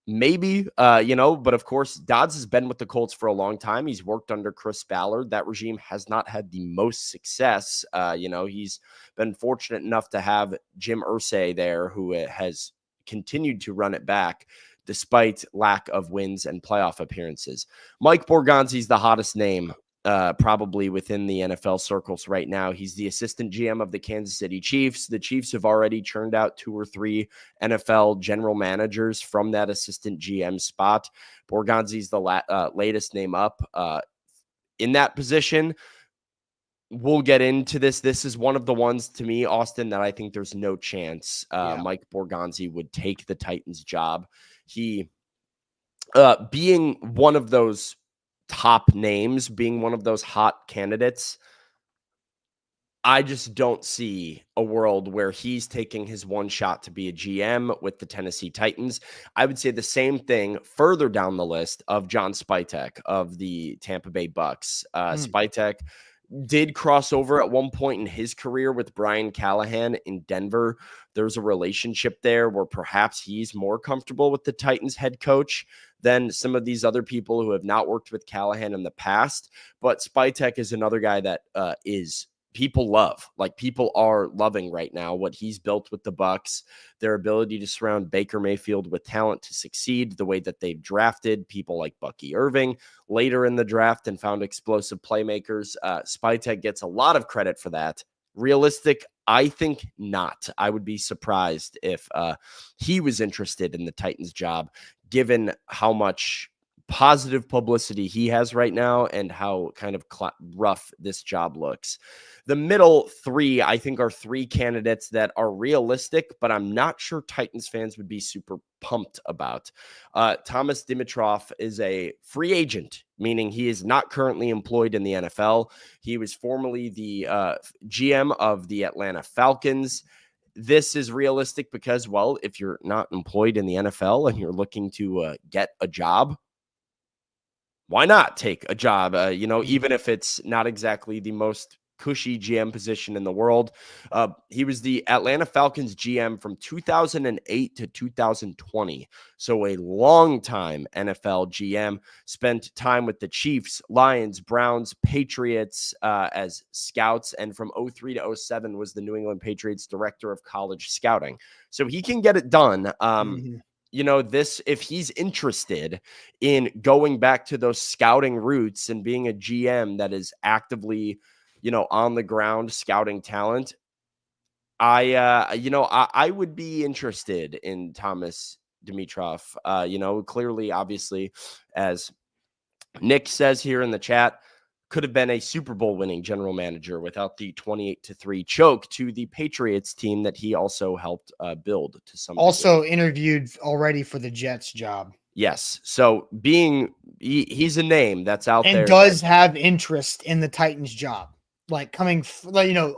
Maybe, but of course, Dodds has been with the Colts for a long time. He's worked under Chris Ballard. That regime has not had the most success. He's been fortunate enough to have Jim Irsay there, who has continued to run it back despite lack of wins and playoff appearances. Mike Borgonzi's the hottest name probably within the NFL circles right now. He's the assistant GM of the Kansas City Chiefs. The Chiefs have already churned out 2 or 3 NFL general managers from that assistant GM spot. Borgonzi's the latest name up in that position. We'll get into this. This is one of the ones, to me, Austin, that I think there's no chance Mike Borgonzi would take the Titans job. He, being one of those top names, being one of those hot candidates, I just don't see a world where he's taking his one shot to be a GM with the Tennessee Titans. I would say the same thing further down the list of John Spytek of the Tampa Bay Bucks. Spytek did cross over at one point in his career with Brian Callahan in Denver. There's a relationship there where perhaps he's more comfortable with the Titans head coach than some of these other people who have not worked with Callahan in the past. But Spytek is another guy that is people love. Like, people are loving right now what he's built with the Bucks, their ability to surround Baker Mayfield with talent to succeed, the way that they've drafted people like Bucky Irving later in the draft and found explosive playmakers. Spytek gets a lot of credit for that. Realistic, I think not. I would be surprised if he was interested in the Titans job, given how much positive publicity he has right now and how kind of rough this job looks. The middle 3, I think, are 3 candidates that are realistic, but I'm not sure Titans fans would be super pumped about. Thomas Dimitroff is a free agent, meaning he is not currently employed in the NFL. He was formerly the GM of the Atlanta Falcons. This is realistic because, well, if you're not employed in the NFL and you're looking to get a job, why not take a job, even if it's not exactly the most cushy GM position in the world. He was the Atlanta Falcons GM from 2008 to 2020. So a long time NFL GM, spent time with the Chiefs, Lions, Browns, Patriots as scouts. And from 03 to 07 was the New England Patriots director of college scouting. So he can get it done. If he's interested in going back to those scouting roots and being a GM that is actively, on the ground scouting talent, I would be interested in Thomas Dimitroff. Clearly, obviously, as Nick says here in the chat, could have been a Super Bowl winning general manager without the 28-3 choke to the Patriots team that he also helped build to some also degree. Interviewed already for the Jets job. Yes. So he's a name that's out and there. And does have interest in the Titans job. Like a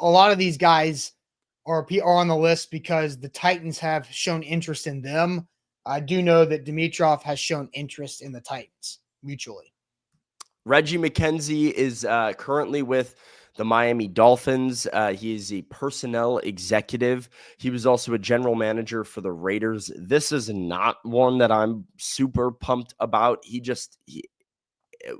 lot of these guys are on the list because the Titans have shown interest in them. I do know that Dimitroff has shown interest in the Titans mutually. Reggie McKenzie is currently with the Miami Dolphins. He is a personnel executive. He was also a general manager for the Raiders. This is not one that I'm super pumped about. He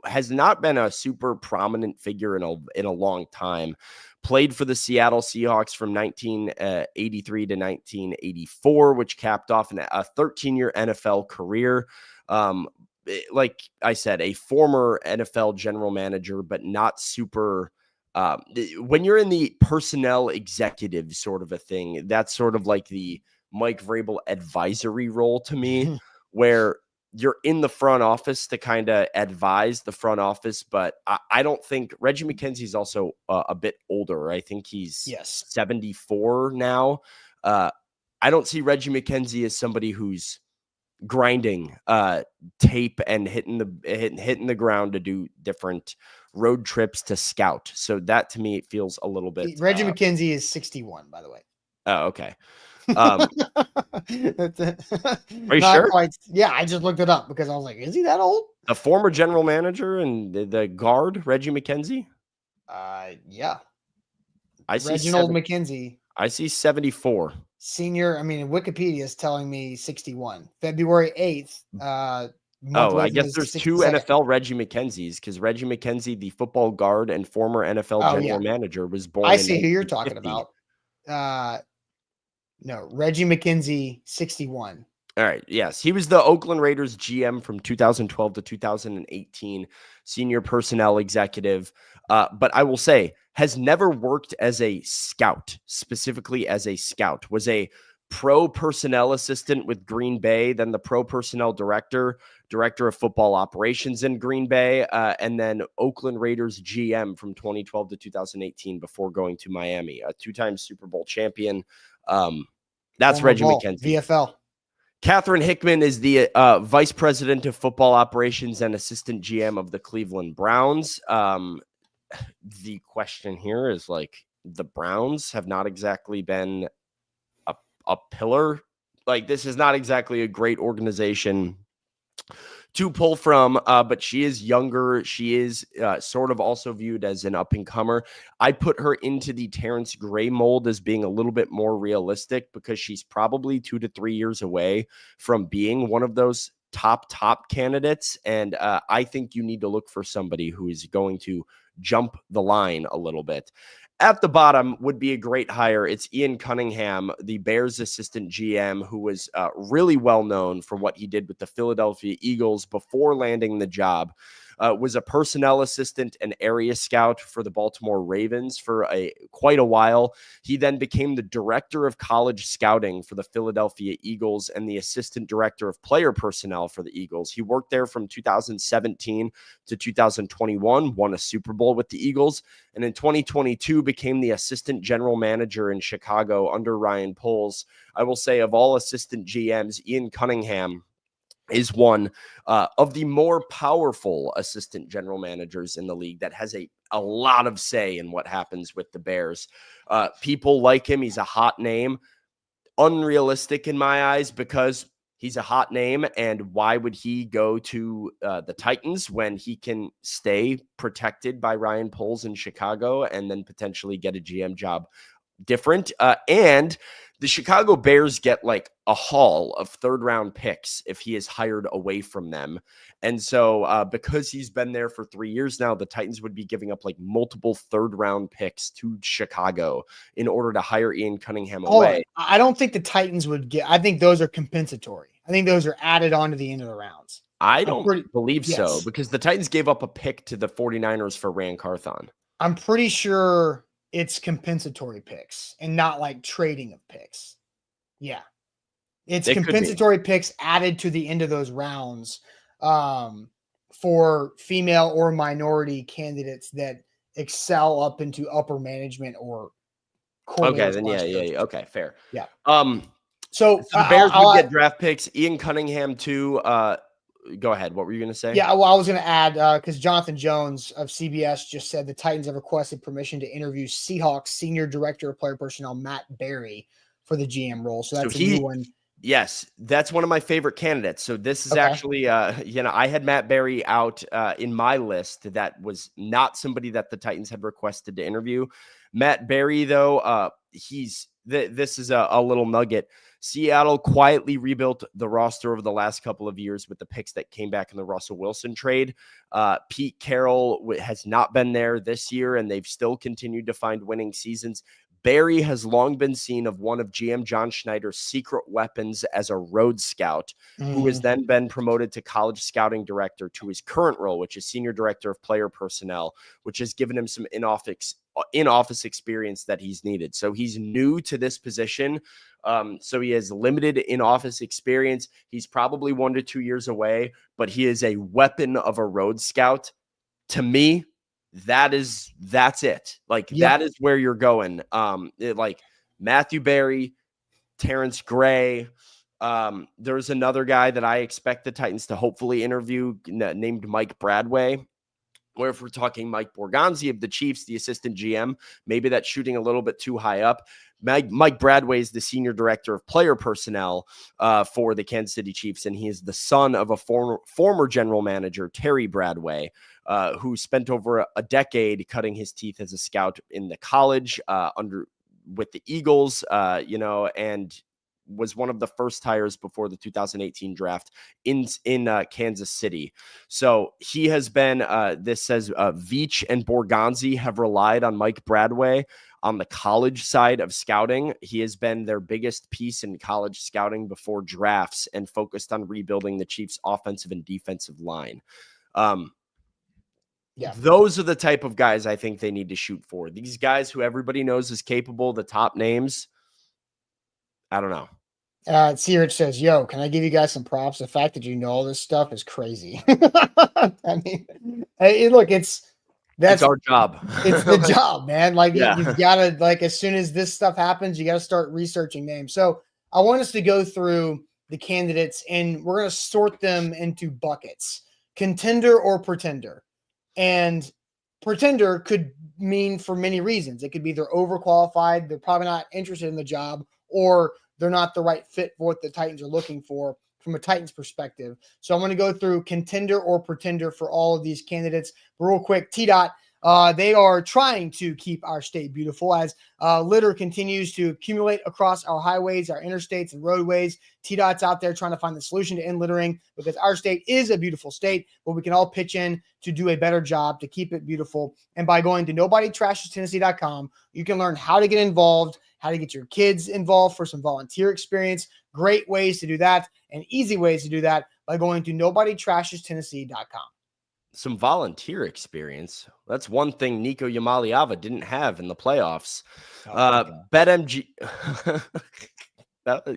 has not been a super prominent figure in a long time. Played for the Seattle Seahawks from 1983 to 1984, which capped off a 13-year NFL career. like I said, a former NFL general manager, but not super. When you're in the personnel executive sort of a thing, that's sort of like the Mike Vrabel advisory role to me, where you're in the front office to kind of advise the front office. But I don't think Reggie McKenzie's also a bit older. I think he's 74 now. I don't see Reggie McKenzie as somebody who's grinding tape and hitting the ground to do different road trips to scout. So that to me, it feels a little bit. Reggie McKenzie is 61, by the way. Oh, okay. Are you sure? Quite, yeah, I just looked it up because I was like, is he that old? The former general manager and the guard, Reggie McKenzie? Yeah. I see Reginald McKenzie. I see 74. Senior, I mean, Wikipedia is telling me 61. February 8th. I guess there's 2 NFL Reggie McKenzies, because Reggie McKenzie, the football guard and former NFL general manager, was born I see who you're talking about. No, Reggie McKenzie, 61. All right. Yes. He was the Oakland Raiders GM from 2012 to 2018, senior personnel executive. But I will say, has never worked as a scout, specifically as a scout, was a pro personnel assistant with Green Bay, then the pro personnel director of football operations in Green Bay, and then Oakland Raiders GM from 2012 to 2018 before going to Miami, a 2-time Super Bowl champion. That's Reggie McKenzie. VFL. Catherine Hickman is the vice president of football operations and assistant GM of the Cleveland Browns. The question here is, like, the Browns have not exactly been a pillar. Like, this is not exactly a great organization to pull from, but she is younger. She is sort of also viewed as an up-and-comer. I put her into the Terrence Gray mold as being a little bit more realistic, because she's probably 2 to 3 years away from being one of those top candidates. And I think you need to look for somebody who is going to jump the line a little bit. At the bottom would be a great hire. It's Ian Cunningham, the Bears assistant GM, who was really well known for what he did with the Philadelphia Eagles before landing the job. Was a personnel assistant and area scout for the Baltimore Ravens for quite a while. He then became the director of college scouting for the Philadelphia Eagles and the assistant director of player personnel for the Eagles. He worked there from 2017 to 2021, won a Super Bowl with the Eagles, and in 2022 became the assistant general manager in Chicago under Ryan Poles. I will say, of all assistant GMs, Ian Cunningham is one of the more powerful assistant general managers in the league that has a lot of say in what happens with the Bears. People like him. He's a hot name. Unrealistic in my eyes, because he's a hot name. And why would he go to the Titans when he can stay protected by Ryan Poles in Chicago and then potentially get a GM job different? And the Chicago Bears get like a haul of 3rd-round picks if he is hired away from them. And so because he's been there for 3 years now, the Titans would be giving up like multiple 3rd-round picks to Chicago in order to hire Ian Cunningham away. I don't think the Titans would get. I think those are compensatory. I think those are added on to the end of the rounds. I don't believe so, because the Titans gave up a pick to the 49ers for Ran Carthon. I'm pretty sure it's compensatory picks and not like trading of picks. Yeah. It's compensatory picks added to the end of those rounds for female or minority candidates that excel up into upper management or okay, then yeah. Okay, fair. Yeah. So the Bears would get draft picks. Ian Cunningham too. Go ahead. What were you going to say? Yeah, well, I was going to add, because Jonathan Jones of CBS just said the Titans have requested permission to interview Seahawks senior director of player personnel Matt Berry for the GM role. So that's a new one. Yes, that's one of my favorite candidates. So this is actually, I had Matt Berry out in my list. That was not somebody that the Titans had requested to interview. Matt Berry, though, this is a little nugget. Seattle quietly rebuilt the roster over the last couple of years with the picks that came back in the Russell Wilson trade. Pete Carroll has not been there this year, and they've still continued to find winning seasons. Barry has long been seen of one of GM John Schneider's secret weapons as a road scout, who has then been promoted to college scouting director to his current role, which is senior director of player personnel, which has given him some in-office experience that he's needed. So he's new to this position. So he has limited in-office experience. He's probably 1 to 2 years away, but he is a weapon of a road scout. To me, that's it. Like, that is where you're going. Like Matthew Barry, Terrence Gray. There's another guy that I expect the Titans to hopefully interview named Mike Bradway. Where if we're talking Mike Borgonzi of the Chiefs, the assistant GM, maybe that's shooting a little bit too high up. Mike Bradway is the senior director of player personnel for the Kansas City Chiefs, and he is the son of a former general manager, Terry Bradway, who spent over a decade cutting his teeth as a scout in the college with the Eagles, and was one of the first hires before the 2018 draft in Kansas City. So he has been, this says Veach and Borgonzi have relied on Mike Bradway on the college side of scouting. He has been their biggest piece in college scouting before drafts and focused on rebuilding the Chiefs' offensive and defensive line. Those are the type of guys I think they need to shoot for. These guys who everybody knows is capable, the top names, I don't know. Search says, yo, can I give you guys some props? The fact that you know all this stuff is crazy. I mean, hey, look, that's our job. It's the job, man. Like, you've got to, like, as soon as this stuff happens, you got to start researching names. So I want us to go through the candidates, and we're going to sort them into buckets: contender or pretender. And pretender could mean for many reasons. It could be they're overqualified, they're probably not interested in the job, or they're not the right fit for what the Titans are looking for from a Titans perspective. So I'm going to go through contender or pretender for all of these candidates. But real quick, T-Dot, they are trying to keep our state beautiful as litter continues to accumulate across our highways, our interstates, and roadways. T-Dot's out there trying to find the solution to end littering because our state is a beautiful state, but we can all pitch in to do a better job to keep it beautiful. And by going to nobodytrashestennessee.com, you can learn how to get involved, how to get your kids involved for some volunteer experience. Great ways to do that and easy ways to do that by going to nobodytrashestennessee.com. Some volunteer experience. That's one thing Nico Yamaliava didn't have in the playoffs. BetMG.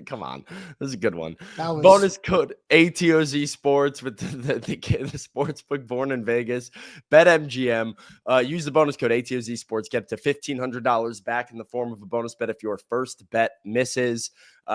Come on. This is a good one. Bonus code ATOZ Sports with the sportsbook born in Vegas. BetMGM. Use the bonus code ATOZ Sports. Get up to $1,500 back in the form of a bonus bet if your first bet misses.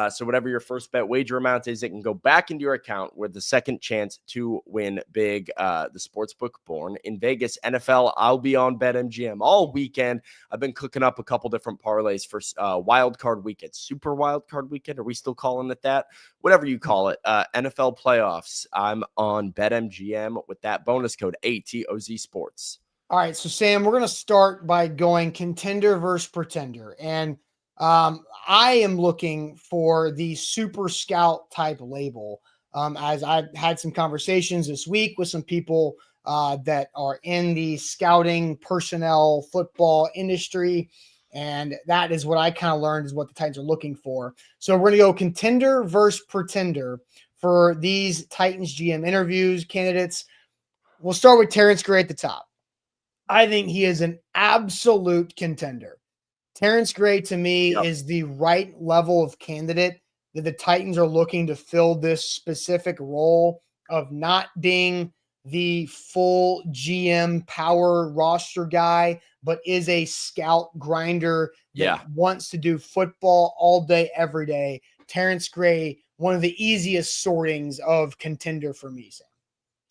So whatever your first bet wager amount is, it can go back into your account with the second chance to win big. The sportsbook born in Vegas. NFL, I'll be on BetMGM all weekend. I've been cooking up a couple different parlays for wild card weekend, super wild card weekend. Are we still calling it that? Whatever you call it. NFL playoffs. I'm on BetMGM with that bonus code ATOZ Sports. All right. So Sam, we're going to start by going contender versus pretender. And I am looking for the super scout type label. As I've had some conversations this week with some people that are in the scouting personnel football industry. And that is what I kind of learned is what the Titans are looking for. So we're going to go contender versus pretender for these Titans GM interviews candidates. We'll start with Terrence Gray at the top. I think he is an absolute contender. Terrence Gray, to me, is the right level of candidate that the Titans are looking to fill this specific role of not being the full GM power roster guy, but is a scout grinder that wants to do football all day, every day. Terrence Gray, one of the easiest sortings of contender for me, Sam.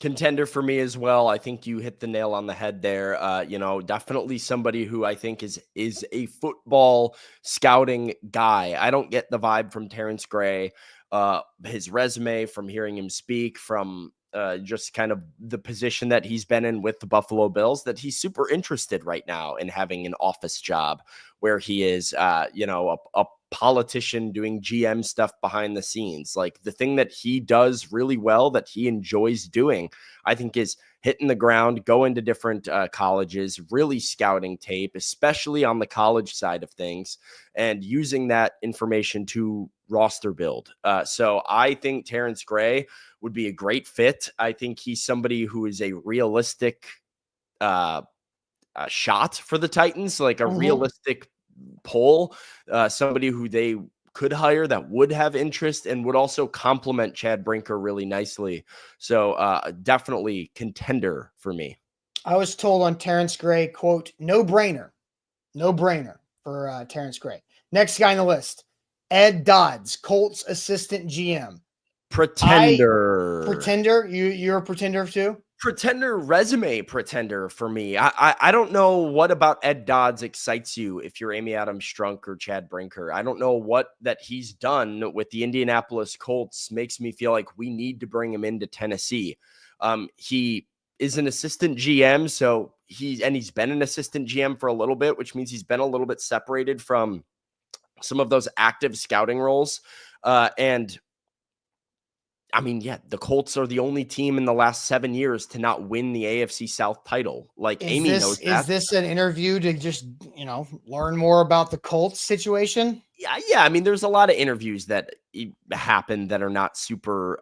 Contender for me as well. I think you hit the nail on the head there. Definitely somebody who I think is a football scouting guy. I don't get the vibe from Terrence Gray, his resume, from hearing him speak, from just kind of the position that he's been in with the Buffalo Bills, that he's super interested right now in having an office job where he is, a politician doing GM stuff behind the scenes. Like, the thing that he does really well, that he enjoys doing, I think, is hitting the ground, going to different colleges, really scouting tape, especially on the college side of things, and using that information to roster build. So I think Terrence Gray would be a great fit. I think he's somebody who is a realistic shot for the Titans, like a realistic pull, somebody who they could hire that would have interest and would also complement Chad Brinker really nicely. So definitely contender for me. I was told on Terrence Gray, quote, no brainer for Terrence Gray. Next guy on the list, Ed Dodds, Colts assistant GM. Pretender. You're a pretender too? Pretender resume pretender for me. I don't know what about Ed Dodds excites you if you're Amy Adams Strunk or Chad Brinker. I don't know what that he's done with the Indianapolis Colts makes me feel like we need to bring him into Tennessee. He is an assistant GM, so he's been an assistant GM for a little bit, which means he's been a little bit separated from some of those active scouting roles. And I mean, yeah, the Colts are the only team in the last 7 years to not win the AFC South title. Like Amy knows that. Is this an interview to just, learn more about the Colts situation? Yeah. I mean, there's a lot of interviews that happen that are not super,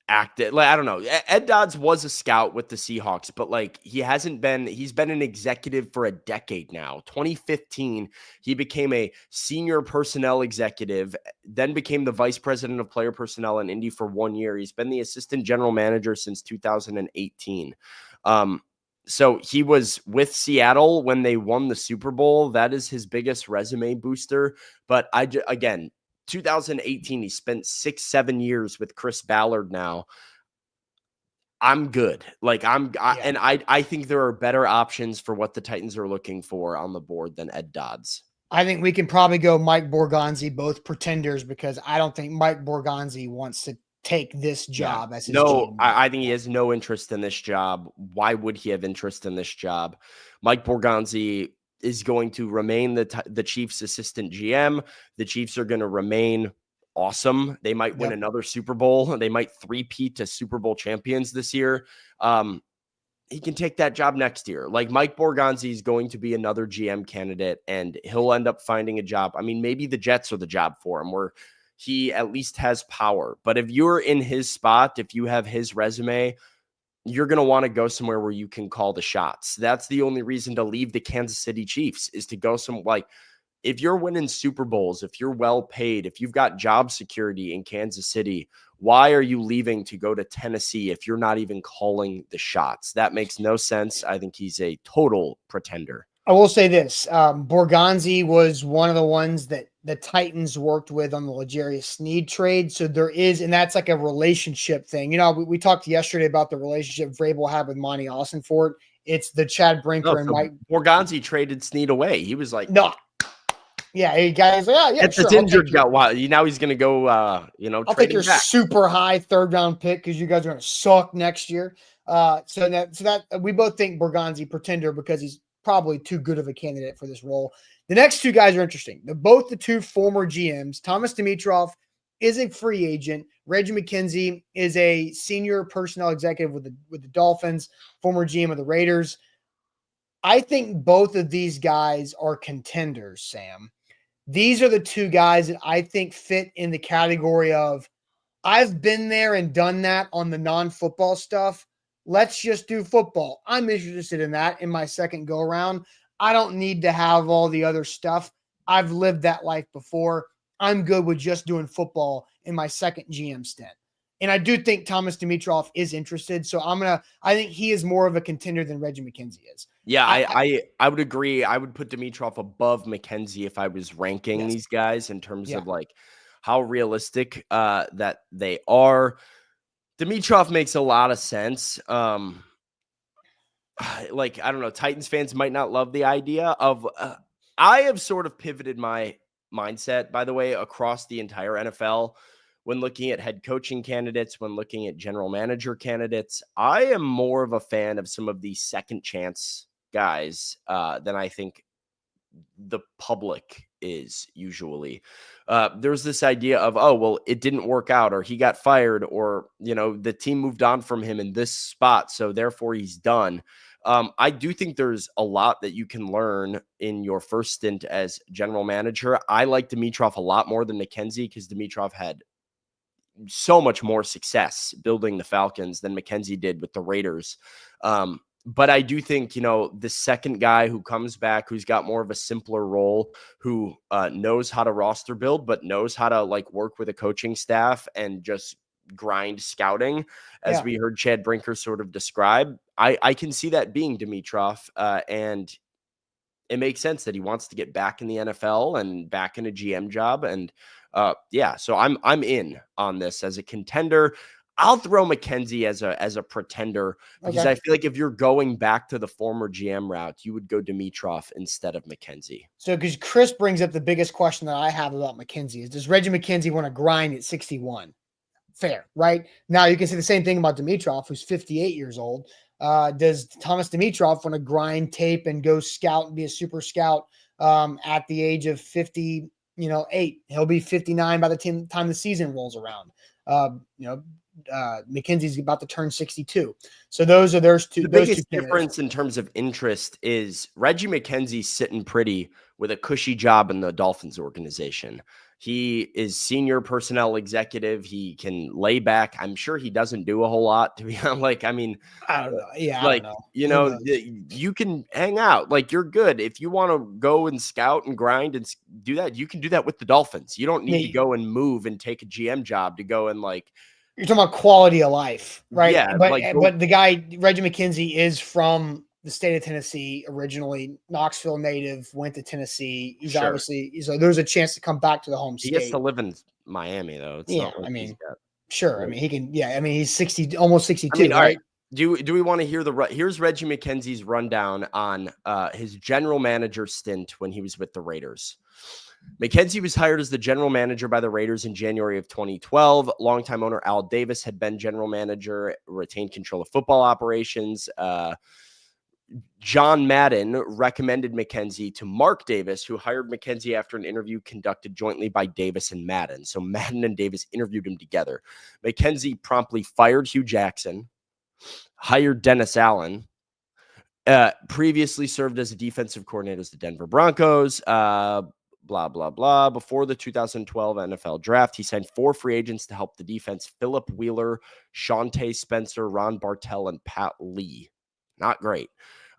active. Like, I don't know. Ed Dodds was a scout with the Seahawks, but like he's been an executive for a decade now. 2015, he became a senior personnel executive, then became the vice president of player personnel in Indy for 1 year. He's been the assistant general manager since 2018. So he was with Seattle when they won the Super Bowl. That is his biggest resume booster. But again, 2018, he spent 6-7 years with Chris Ballard now. I'm good. Like I think there are better options for what the Titans are looking for on the board than Ed Dodds. I think we can probably go Mike Borgonzi, both pretenders, because I don't think Mike Borgonzi wants to take this job as his GM. I think he has no interest in this job. Why would he have interest in this job? Mike Borgonzi is going to remain the Chiefs assistant GM. The Chiefs are going to remain awesome. They might win another Super Bowl. They might three-peat to Super Bowl champions this year. He can take that job next year. Like Mike Borgonzi is going to be another GM candidate and he'll end up finding a job. I mean, maybe the Jets are the job for him where he at least has power. But if you're in his spot, if you have his resume, you're going to want to go somewhere where you can call the shots. That's the only reason to leave the Kansas City Chiefs is to go if you're winning Super Bowls, if you're well paid, if you've got job security in Kansas City, why are you leaving to go to Tennessee if you're not even calling the shots? That makes no sense. I think he's a total pretender. I will say this. Borgonzi was one of the ones that the Titans worked with on the L'Jarius Sneed trade. So and that's like a relationship thing. We talked yesterday about the relationship Vrabel had with Monty Austinfort. It's the Chad Brinker and Mike. Borgonzi traded Sneed away. He was like, no. Yeah, he guys like, yeah, it's sure. Injured guy. Wow, now he's going to go, I'll take your super high 3rd round pick because you guys are going to suck next year. So that we both think Borgonzi pretender because he's probably too good of a candidate for this role. The next two guys are interesting. They're both the two former GMs. Thomas Dimitroff is a free agent. Reggie McKenzie is a senior personnel executive with the Dolphins, former GM of the Raiders. I think both of these guys are contenders, Sam. These are the two guys that I think fit in the category of I've been there and done that on the non-football stuff. Let's just do football. I'm interested in that in my second go around. I don't need to have all the other stuff. I've lived that life before. I'm good with just doing football in my second GM stint. And I do think Thomas Dimitroff is interested. So I think he is more of a contender than Reggie McKenzie is. Yeah, I would agree. I would put Dimitroff above McKenzie if I was ranking these guys in terms of like how realistic that they are. Dimitroff makes a lot of sense. I don't know, Titans fans might not love the idea of I have sort of pivoted my mindset, by the way, across the entire NFL when looking at head coaching candidates, when looking at general manager candidates. I am more of a fan of some of these second chance guys than I think the public is usually. There's this idea of, oh, well, it didn't work out, or he got fired, or, the team moved on from him in this spot, so therefore he's done. I do think there's a lot that you can learn in your first stint as general manager. I like Dimitrov a lot more than McKenzie because Dimitrov had so much more success building the Falcons than McKenzie did with the Raiders. But I do think, the second guy who comes back, who's got more of a simpler role, who knows how to roster build, but knows how to work with a coaching staff and just grind scouting, as we heard Chad Brinker sort of describe. I can see that being Dimitrov, and it makes sense that he wants to get back in the NFL and back in a GM job. And so I'm in on this as a contender. I'll throw McKenzie as a pretender because I feel like if you're going back to the former GM route, you would go Dimitrov instead of McKenzie. So because Chris brings up the biggest question that I have about McKenzie is, does Reggie McKenzie want to grind at 61? Fair, right? Now you can say the same thing about Dimitrov, who's 58 years old. Does Thomas Dimitrov want to grind tape and go scout and be a super scout at the age of 58? He'll be 59 by the time the season rolls around. McKenzie's about to turn 62. So those are two. The biggest difference in terms of interest is Reggie McKenzie's sitting pretty with a cushy job in the Dolphins organization. He is senior personnel executive. He can lay back. I'm sure he doesn't do a whole lot, to be honest. I don't know. Yeah, I don't know. You can hang out. You're good. If you want to go and scout and grind and do that, you can do that with the Dolphins. You don't need to go and move and take a GM job to go and You're talking about quality of life, right? Yeah. But the guy, Reggie McKenzie, is from the state of Tennessee originally, Knoxville native, went to Tennessee. He's obviously, so there's a chance to come back to the home state. He gets to live in Miami, though. He can. Yeah, he's 60, almost 62, right? All right. Do we want to hear here's Reggie McKenzie's rundown on his general manager stint when he was with the Raiders. McKenzie was hired as the general manager by the Raiders in January of 2012. Longtime owner Al Davis had been general manager, retained control of football operations. John Madden recommended McKenzie to Mark Davis, who hired McKenzie after an interview conducted jointly by Davis and Madden. So Madden and Davis interviewed him together. McKenzie promptly fired Hugh Jackson, hired Dennis Allen, previously served as a defensive coordinator as the Denver Broncos, blah, blah, blah. Before the 2012 NFL draft, he signed 4 free agents to help the defense: Philip Wheeler, Shawntae Spencer, Ron Bartell, and Pat Lee. Not great.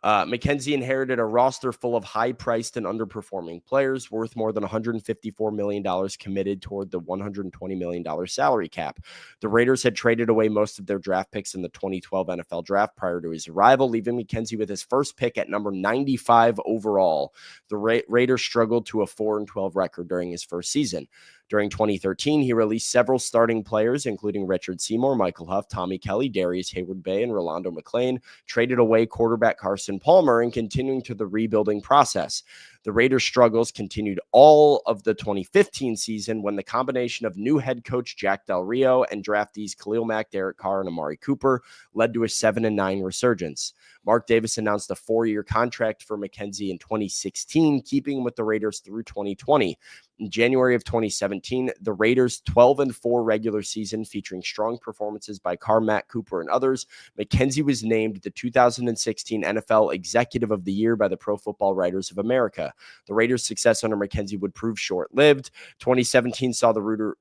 McKenzie inherited a roster full of high-priced and underperforming players worth more than $154 million committed toward the $120 million salary cap. The Raiders had traded away most of their draft picks in the 2012 NFL draft prior to his arrival, leaving McKenzie with his first pick at number 95 overall. The Raiders struggled to a 4-12 record during his first season. During 2013, he released several starting players, including Richard Seymour, Michael Huff, Tommy Kelly, Darius Hayward-Bay, and Rolando McClain, traded away quarterback Carson Palmer, and continuing to the rebuilding process. The Raiders' struggles continued all of the 2015 season when the combination of new head coach Jack Del Rio and draftees Khalil Mack, Derek Carr, and Amari Cooper led to a 7-9 resurgence. Mark Davis announced a 4-year contract for McKenzie in 2016, keeping him with the Raiders through 2020. In January of 2017, the Raiders' 12-4 regular season, featuring strong performances by Carr, Matt Cooper, and others, McKenzie was named the 2016 NFL Executive of the Year by the Pro Football Writers of America. The Raiders' success under McKenzie would prove short-lived. 2017 saw the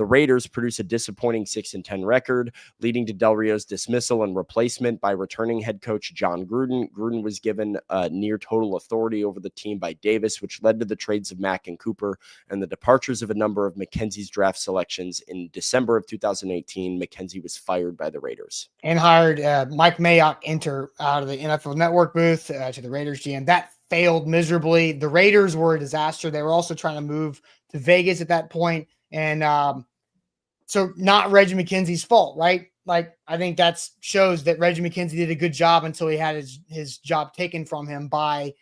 Raiders produce a disappointing 6-10 record, leading to Del Rio's dismissal and replacement by returning head coach John Gruden. Gruden was given near total authority over the team by Davis, which led to the trades of Mack and Cooper and the departures of a number of McKenzie's draft selections. In December of 2018, McKenzie was fired by the Raiders. And hired Mike Mayock out of the NFL Network booth to the Raiders GM. That failed miserably. The Raiders were a disaster. They were also trying to move to Vegas at that point. And so not Reggie McKenzie's fault, right? I think that shows that Reggie McKenzie did a good job until he had his job taken from him by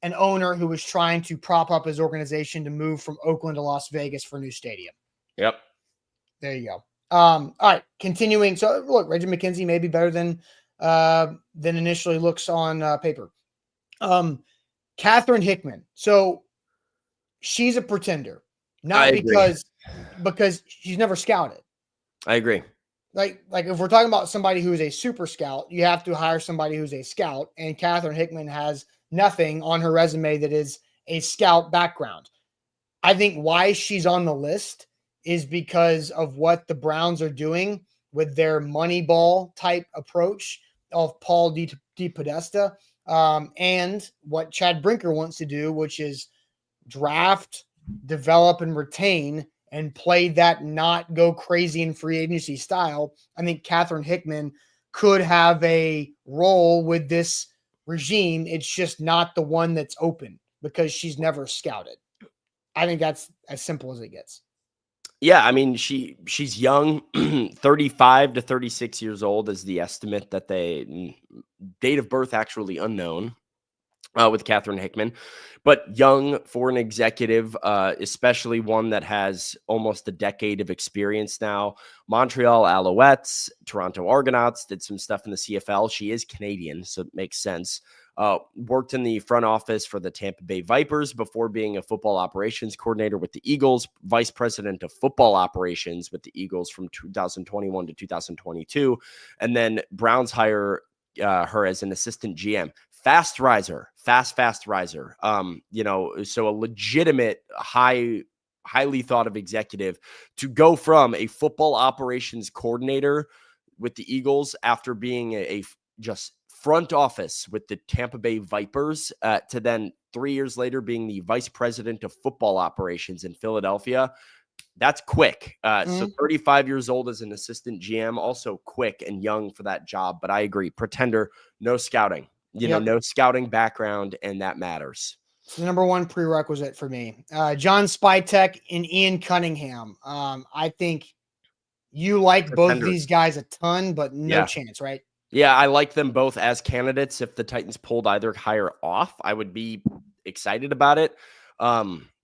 an owner who was trying to prop up his organization to move from Oakland to Las Vegas for a new stadium. Yep. There you go. All right, continuing. So look, Reggie McKenzie may be better than initially looks on paper. Catherine Hickman. So she's a pretender, I not agree. because she's never scouted. I agree. Like if we're talking about somebody who is a super scout, you have to hire somebody who's a scout, and Catherine Hickman has nothing on her resume that is a scout background. I think why she's on the list is because of what the Browns are doing with their Moneyball type approach of Paul DePodesta, and what Chad Brinker wants to do, which is draft, develop, and retain, and play that not go crazy in free agency style. I think Catherine Hickman could have a role with this regime. It's just not the one that's open because she's never scouted. I think that's as simple as it gets. Yeah, I mean, she's young, 35 to 36 years old is the estimate that date of birth actually unknown. With Catherine Hickman, but young for an executive, especially one that has almost a decade of experience now. Montreal Alouettes, Toronto Argonauts, did some stuff in the CFL. She is Canadian, so it makes sense. Worked in the front office for the Tampa Bay Vipers before being a football operations coordinator with the Eagles, vice president of football operations with the Eagles from 2021 to 2022. And then Browns hire her as an assistant GM. Fast riser. So a legitimate highly thought of executive to go from a football operations coordinator with the Eagles after being a just front office with the Tampa Bay Vipers to then 3 years later being the vice president of football operations in Philadelphia. That's quick. So 35 years old as an assistant GM, also quick and young for that job. But I agree. Pretender, no scouting, no scouting background, and that matters. It's the number one prerequisite for me. John Spytek and Ian Cunningham. I think you like both these guys a ton, but no chance, right? Yeah, I like them both as candidates. If the Titans pulled either hire off, I would be excited about it.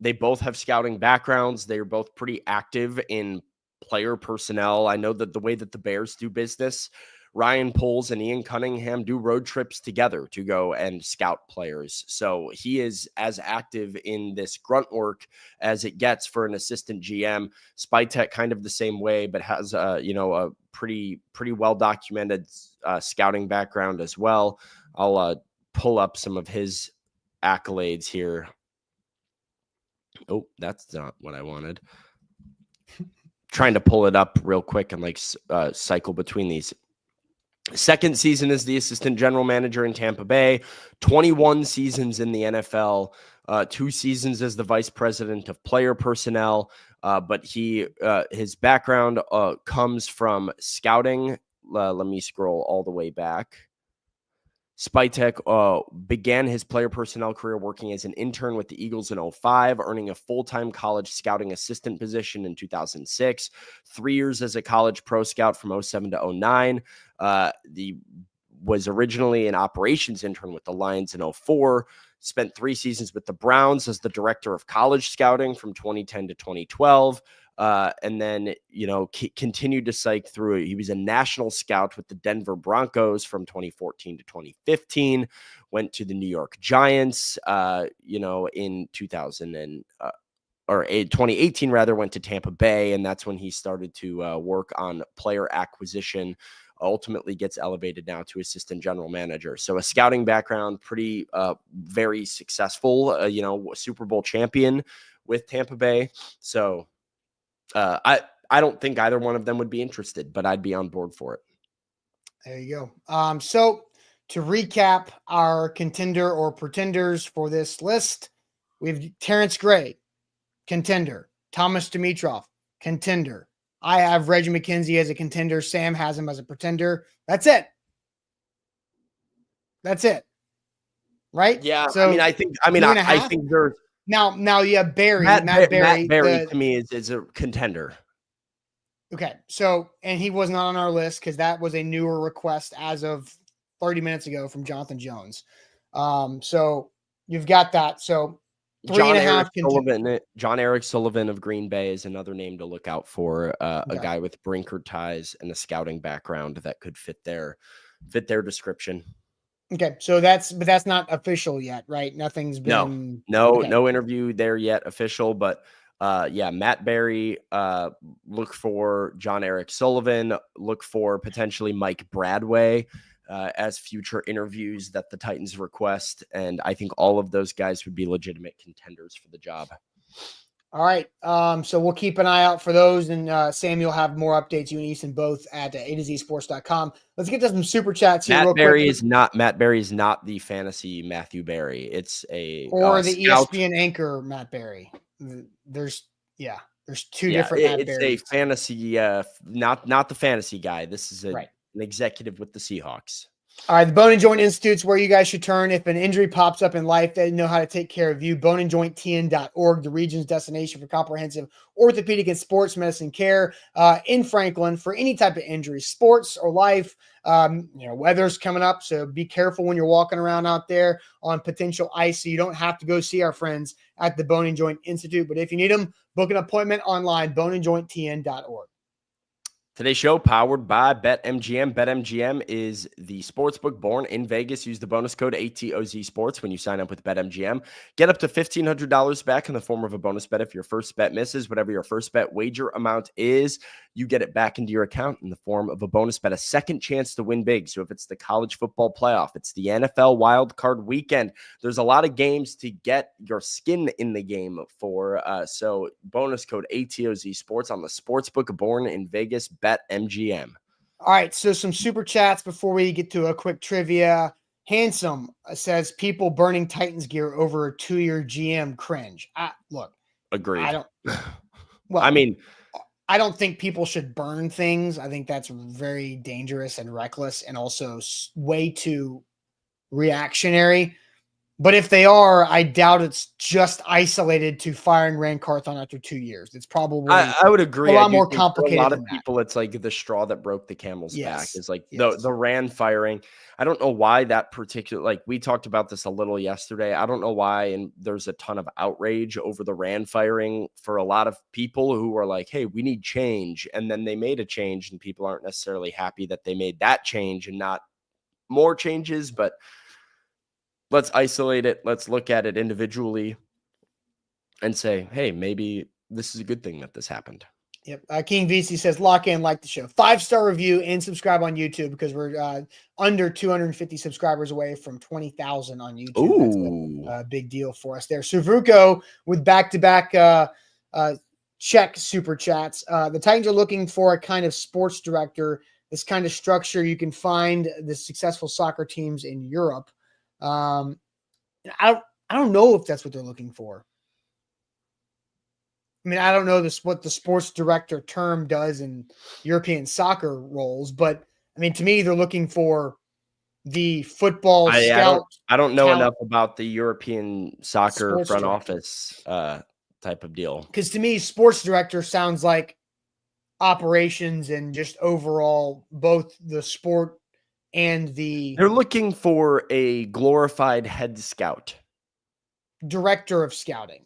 They both have scouting backgrounds. They're both pretty active in player personnel. I know that the way that the Bears do business, Ryan Poles and Ian Cunningham do road trips together to go and scout players. So he is as active in this grunt work as it gets for an assistant GM. Spytek kind of the same way, but has a pretty well documented scouting background as well. I'll pull up some of his accolades here. Oh, that's not what I wanted. Trying to pull it up real quick and cycle between these. Second season as the assistant general manager in Tampa Bay, 21 seasons in the NFL, 2 seasons as the vice president of player personnel. But his background comes from scouting. Let me scroll all the way back. Spytek began his player personnel career working as an intern with the Eagles in 2005, earning a full-time college scouting assistant position in 2006, 3 years as a college pro scout from 2007 to 2009. Was originally an operations intern with the Lions in 2004, spent 3 seasons with the Browns as the director of college scouting from 2010 to 2012. And then, continued to cycle through it. He was a national scout with the Denver Broncos from 2014 to 2015, went to the New York Giants, in 2018 rather, went to Tampa Bay. And that's when he started to work on player acquisition, ultimately gets elevated now to assistant general manager. So a scouting background, pretty, very successful, Super Bowl champion with Tampa Bay. So, I don't think either one of them would be interested, but I'd be on board for it. There you go. So to recap our contender or pretenders for this list, we have Terrence Gray, contender. Thomas Dimitroff, contender. I have Reggie McKenzie as a contender. Sam has him as a pretender. That's it. Right? Yeah. So I think there's now you have Barry. Matt Barry to me is a contender. Okay. So, and he was not on our list because that was a newer request as of 30 minutes ago from Jonathan Jones. So you've got that. So John Eric Sullivan of Green Bay is another name to look out for. A guy with Brinker ties and a scouting background that could fit their description. Okay, so that's not official yet, right? Nothing's No, been okay. no interview there yet official, but yeah, Matt Berry, look for John Eric Sullivan, look for potentially Mike Bradway as future interviews that the Titans request. And I think all of those guys would be legitimate contenders for the job. All right. So we'll keep an eye out for those. And Sam, you'll have more updates, you and Easton both at A to Z Sports.com. Let's get to some super chats here real quick. Matt Berry is not the fantasy Matthew Berry. It's a Or the scout. ESPN anchor Matt Berry. There's two different Matt It's Berrys. a fantasy, not the fantasy guy. This is an executive with the Seahawks. All right, the Bone and Joint Institute's where you guys should turn if an injury pops up in life. They know how to take care of you. boneandjointtn.org, the region's destination for comprehensive orthopedic and sports medicine care in Franklin for any type of injury, sports or life. Weather's coming up, so be careful when you're walking around out there on potential ice. So you don't have to go see our friends at the Bone and Joint Institute. But if you need them, book an appointment online, boneandjointtn.org. Today's show powered by BetMGM. BetMGM is the sportsbook born in Vegas. Use the bonus code ATOZ Sports when you sign up with BetMGM. Get up to $1,500 back in the form of a bonus bet if your first bet misses. Whatever your first bet wager amount is, you get it back into your account in the form of a bonus bet, a second chance to win big. So if it's the college football playoff, it's the NFL wild card weekend, there's a lot of games to get your skin in the game for. So bonus code ATOZ Sports on the sportsbook born in Vegas. BetMGM. All right, so some super chats before we get to a quick trivia. Handsome says people burning Titans gear over a 2-year GM cringe. Look, agreed. I don't think people should burn things. I think that's very dangerous and reckless and also way too reactionary. But if they are, I doubt it's just isolated to firing Rand Carthon after 2 years. It's probably I would agree. A lot more complicated. For a lot of people, it's like the straw that broke the camel's back. Is like the Rand firing. I don't know why that particular. Like we talked about this a little yesterday. I don't know why, and there's a ton of outrage over the Rand firing for a lot of people who are like, "Hey, we need change," and then they made a change, and people aren't necessarily happy that they made that change and not more changes, but. Let's isolate it. Let's look at it individually and say, hey, maybe this is a good thing that this happened. Yep. King VC says, lock in, like the show. 5-star review and subscribe on YouTube because we're under 250 subscribers away from 20,000 on YouTube. Ooh. That's a big deal for us there. Suvuko with back-to-back check super chats. The Titans are looking for a kind of sports director, this kind of structure you can find the successful soccer teams in Europe. I don't know if that's what they're looking for. I mean, I don't know what the sports director term does in European soccer roles, but I mean, to me, they're looking for the football scout. I don't know enough about the European soccer front office type of deal. Because to me, sports director sounds like operations and just overall both the sport and they're looking for a glorified head scout. Director of scouting.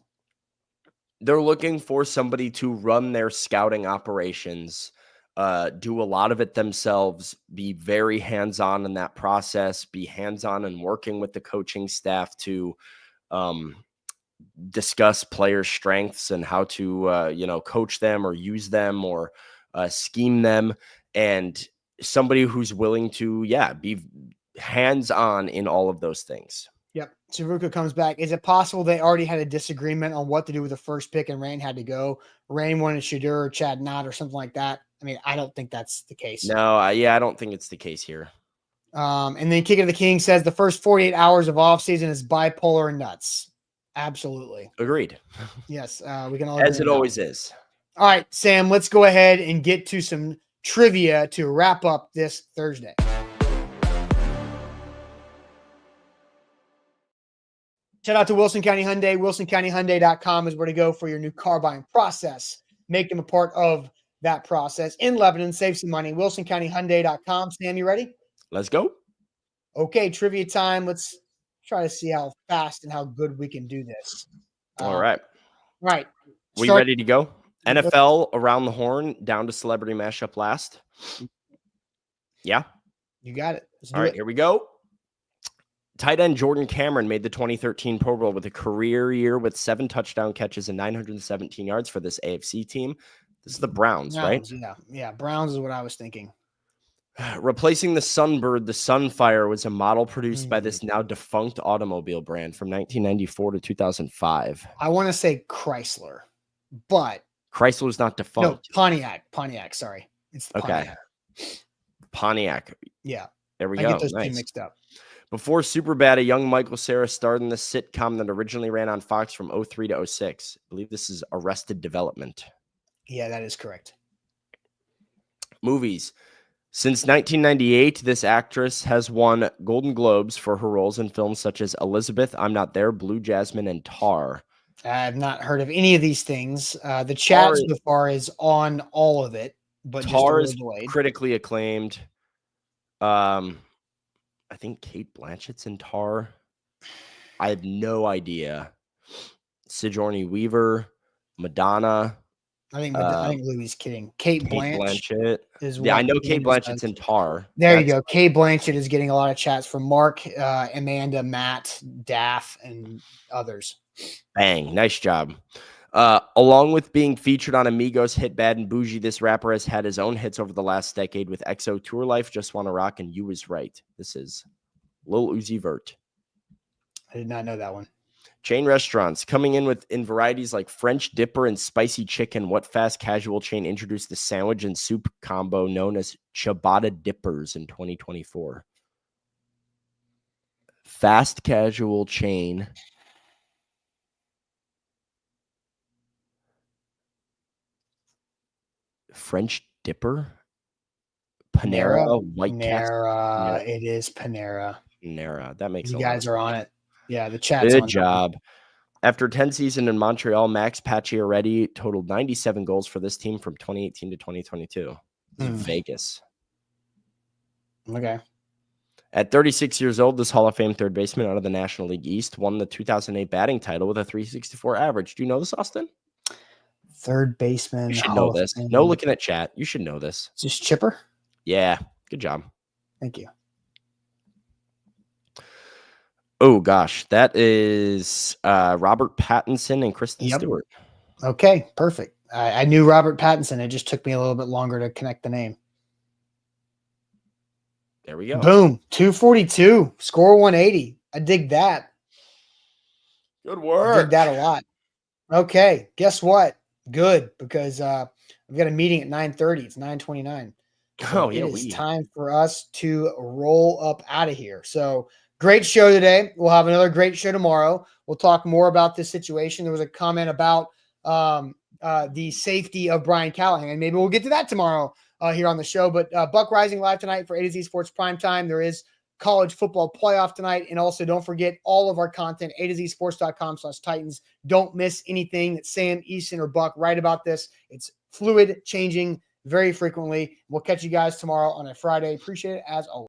They're looking for somebody to run their scouting operations, do a lot of it themselves, be very hands-on in that process, be hands-on in working with the coaching staff to discuss players' strengths and how to, coach them or use them or scheme them. And somebody who's willing to, be hands-on in all of those things. Yep. Saruka comes back. Is it possible they already had a disagreement on what to do with the first pick and Rain had to go? Rain wanted Shadur or Chad Knott or something like that. I mean, I don't think that's the case. No, I don't think it's the case here. And then Kick of the King says the first 48 hours of offseason is bipolar and nuts. Absolutely. Agreed. Yes. We can all as it always is. All right, Sam, let's go ahead and get to some trivia to wrap up this Thursday. Shout out to Wilson County Hyundai. WilsonCountyHyundai.com is where to go for your new car buying process. Make them a part of that process in Lebanon. Save some money. WilsonCountyHyundai.com. Sam, you ready? Let's go. Okay, trivia time. Let's try to see how fast and how good we can do this. All right. All right. We ready to go? NFL around the horn, down to celebrity mashup last. Yeah. You got it. All right, here we go. Tight end Jordan Cameron made the 2013 Pro Bowl with a career year with 7 touchdown catches and 917 yards for this AFC team. This is the Browns, right? Yeah. Browns is what I was thinking. Replacing the Sunbird, the Sunfire was a model produced by this now defunct automobile brand from 1994 to 2005. I want to say Chrysler, but Chrysler is not defunct. No, Pontiac. Sorry, it's the Pontiac. Pontiac. Yeah, there we I go. get those nice. two mixed up. Before Superbad, a young Michael Cera starred in the sitcom that originally ran on Fox from 03 to 06. I believe this is Arrested Development. Yeah, that is correct. Movies. Since 1998, this actress has won Golden Globes for her roles in films such as Elizabeth, I'm Not There, Blue Jasmine, and Tar. I've not heard of any of these things. The chat so far is on all of it, but Tar is critically acclaimed. I think Kate Blanchett's in Tar. I have no idea. Sigourney Weaver, Madonna. I think Louis kidding. Kate Blanchett is. Yeah, I know Kate Blanchett's in Tar. There you go. Kate Blanchett is getting a lot of chats from Mark, Amanda, Matt, Daff, and others. Bang. Nice job. Along with being featured on Amigos' hit Bad and Bougie, this rapper has had his own hits over the last decade with EXO, Tour Life, Just Wanna Rock, and You Was Right. This is Lil Uzi Vert. I did not know that one. Chain restaurants coming in varieties like French dipper and spicy chicken. What fast casual chain introduced the sandwich and soup combo known as ciabatta dippers in 2024? Fast casual chain. French dipper. Panera. White Panera. It is Panera. Panera. That makes you guys are on it. Yeah, the chat's good on job. After 10 seasons in Montreal, Max Pacioretty totaled 97 goals for this team from 2018 to 2022. Vegas. Okay. At 36 years old, this Hall of Fame third baseman out of the National League East won the 2008 batting title with a .364 average. Do you know this, Austin? Third baseman. You should know this. No looking at chat. You should know this. Is this Chipper? Yeah. Good job. Thank you. Oh, gosh. That is Robert Pattinson and Kristen Stewart. Okay, perfect. I knew Robert Pattinson. It just took me a little bit longer to connect the name. There we go. Boom. 242. Score 180. I dig that. Good work. I dig that a lot. Okay, guess what? Good, because I've got a meeting at 9:30. It's 9:29. So it is time for us to roll up out of here. So great show today. We'll have another great show tomorrow. We'll talk more about this situation. There was a comment about the safety of Brian Callahan. Maybe we'll get to that tomorrow here on the show. But Buck Rising live tonight for A to Z Sports Primetime. There is college football playoff tonight. And also don't forget all of our content, A2Zsports.com/Titans. Don't miss anything that Sam, Easton, or Buck write about this. It's fluid, changing very frequently. We'll catch you guys tomorrow on a Friday. Appreciate it as always.